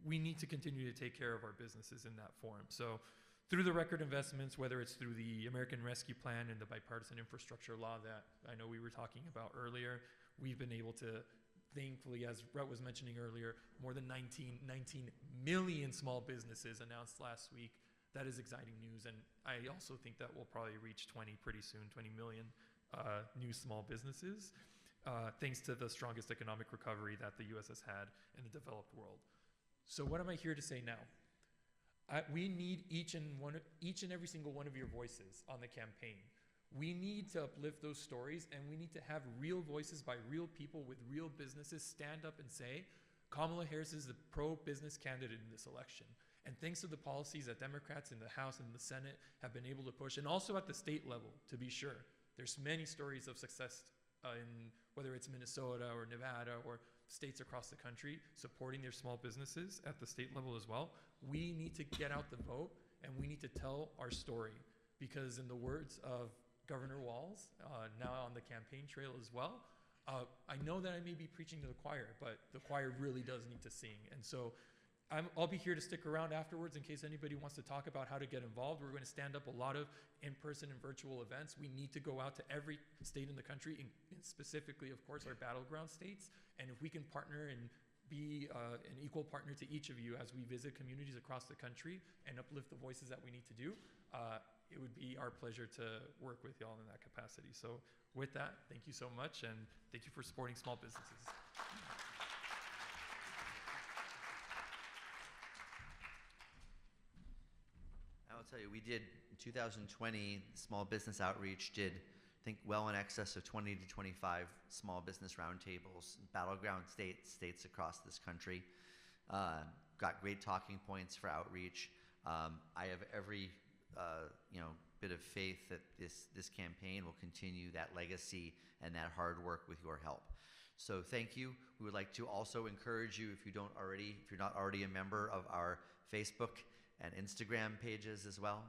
we need to continue to take care of our businesses in that form. So through the record investments, whether it's through the American Rescue Plan and the bipartisan infrastructure law that I know we were talking about earlier, we've been able to, thankfully, as Brett was mentioning earlier, more than 19 million small businesses announced last week. That is exciting news. And I also think that we'll probably reach 20 pretty soon, 20 million new small businesses, thanks to the strongest economic recovery that the U.S. has had in the developed world. So what am I here to say now? We need each and every single one of your voices on the campaign. We need to uplift those stories, and we need to have real voices by real people with real businesses stand up and say, Kamala Harris is the pro-business candidate in this election. And thanks to the policies that Democrats in the House and the Senate have been able to push, and also at the state level, to be sure. There's many stories of success in whether it's Minnesota or Nevada or states across the country supporting their small businesses at the state level as well. We need to get out the vote, and we need to tell our story, because in the words of Governor Walz, now on the campaign trail as well, I know that I may be preaching to the choir, but the choir really does need to sing. And so I'll be here to stick around afterwards in case anybody wants to talk about how to get involved. We're going to stand up a lot of in-person and virtual events. We need to go out to every state in the country, and specifically, of course, our battleground states. And if we can partner and be an equal partner to each of you as we visit communities across the country and uplift the voices that we need to do, it would be our pleasure to work with y'all in that capacity. So with that, thank you so much, and thank you for supporting small businesses. I'll tell you, we did, in 2020, Small Business Outreach did, I think, well in excess of 20 to 25 small business roundtables, battleground states across this country. Got great talking points for outreach. I have every bit of faith that this campaign will continue that legacy and that hard work with your help. So thank you. We would like to also encourage you, if you're not already a member of our Facebook and Instagram pages as well,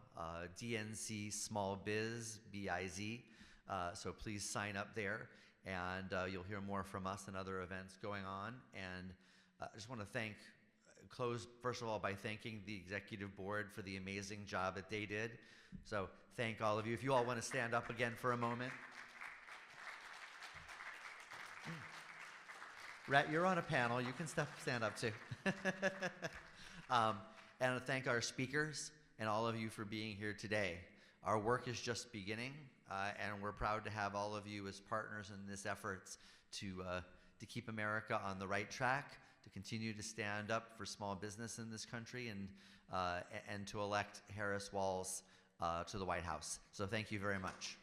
DNC Small Biz, B-I-Z. So please sign up there, and you'll hear more from us and other events going on. And I just want to close first of all by thanking the executive board for the amazing job that they did. So thank all of you. If you all want to stand up again for a moment. Rhett, you're on a panel. You can stand up too. And to thank our speakers and all of you for being here today. Our work is just beginning, and we're proud to have all of you as partners in this efforts to keep America on the right track, to continue to stand up for small business in this country, and to elect Harris Walz to the White House. So thank you very much.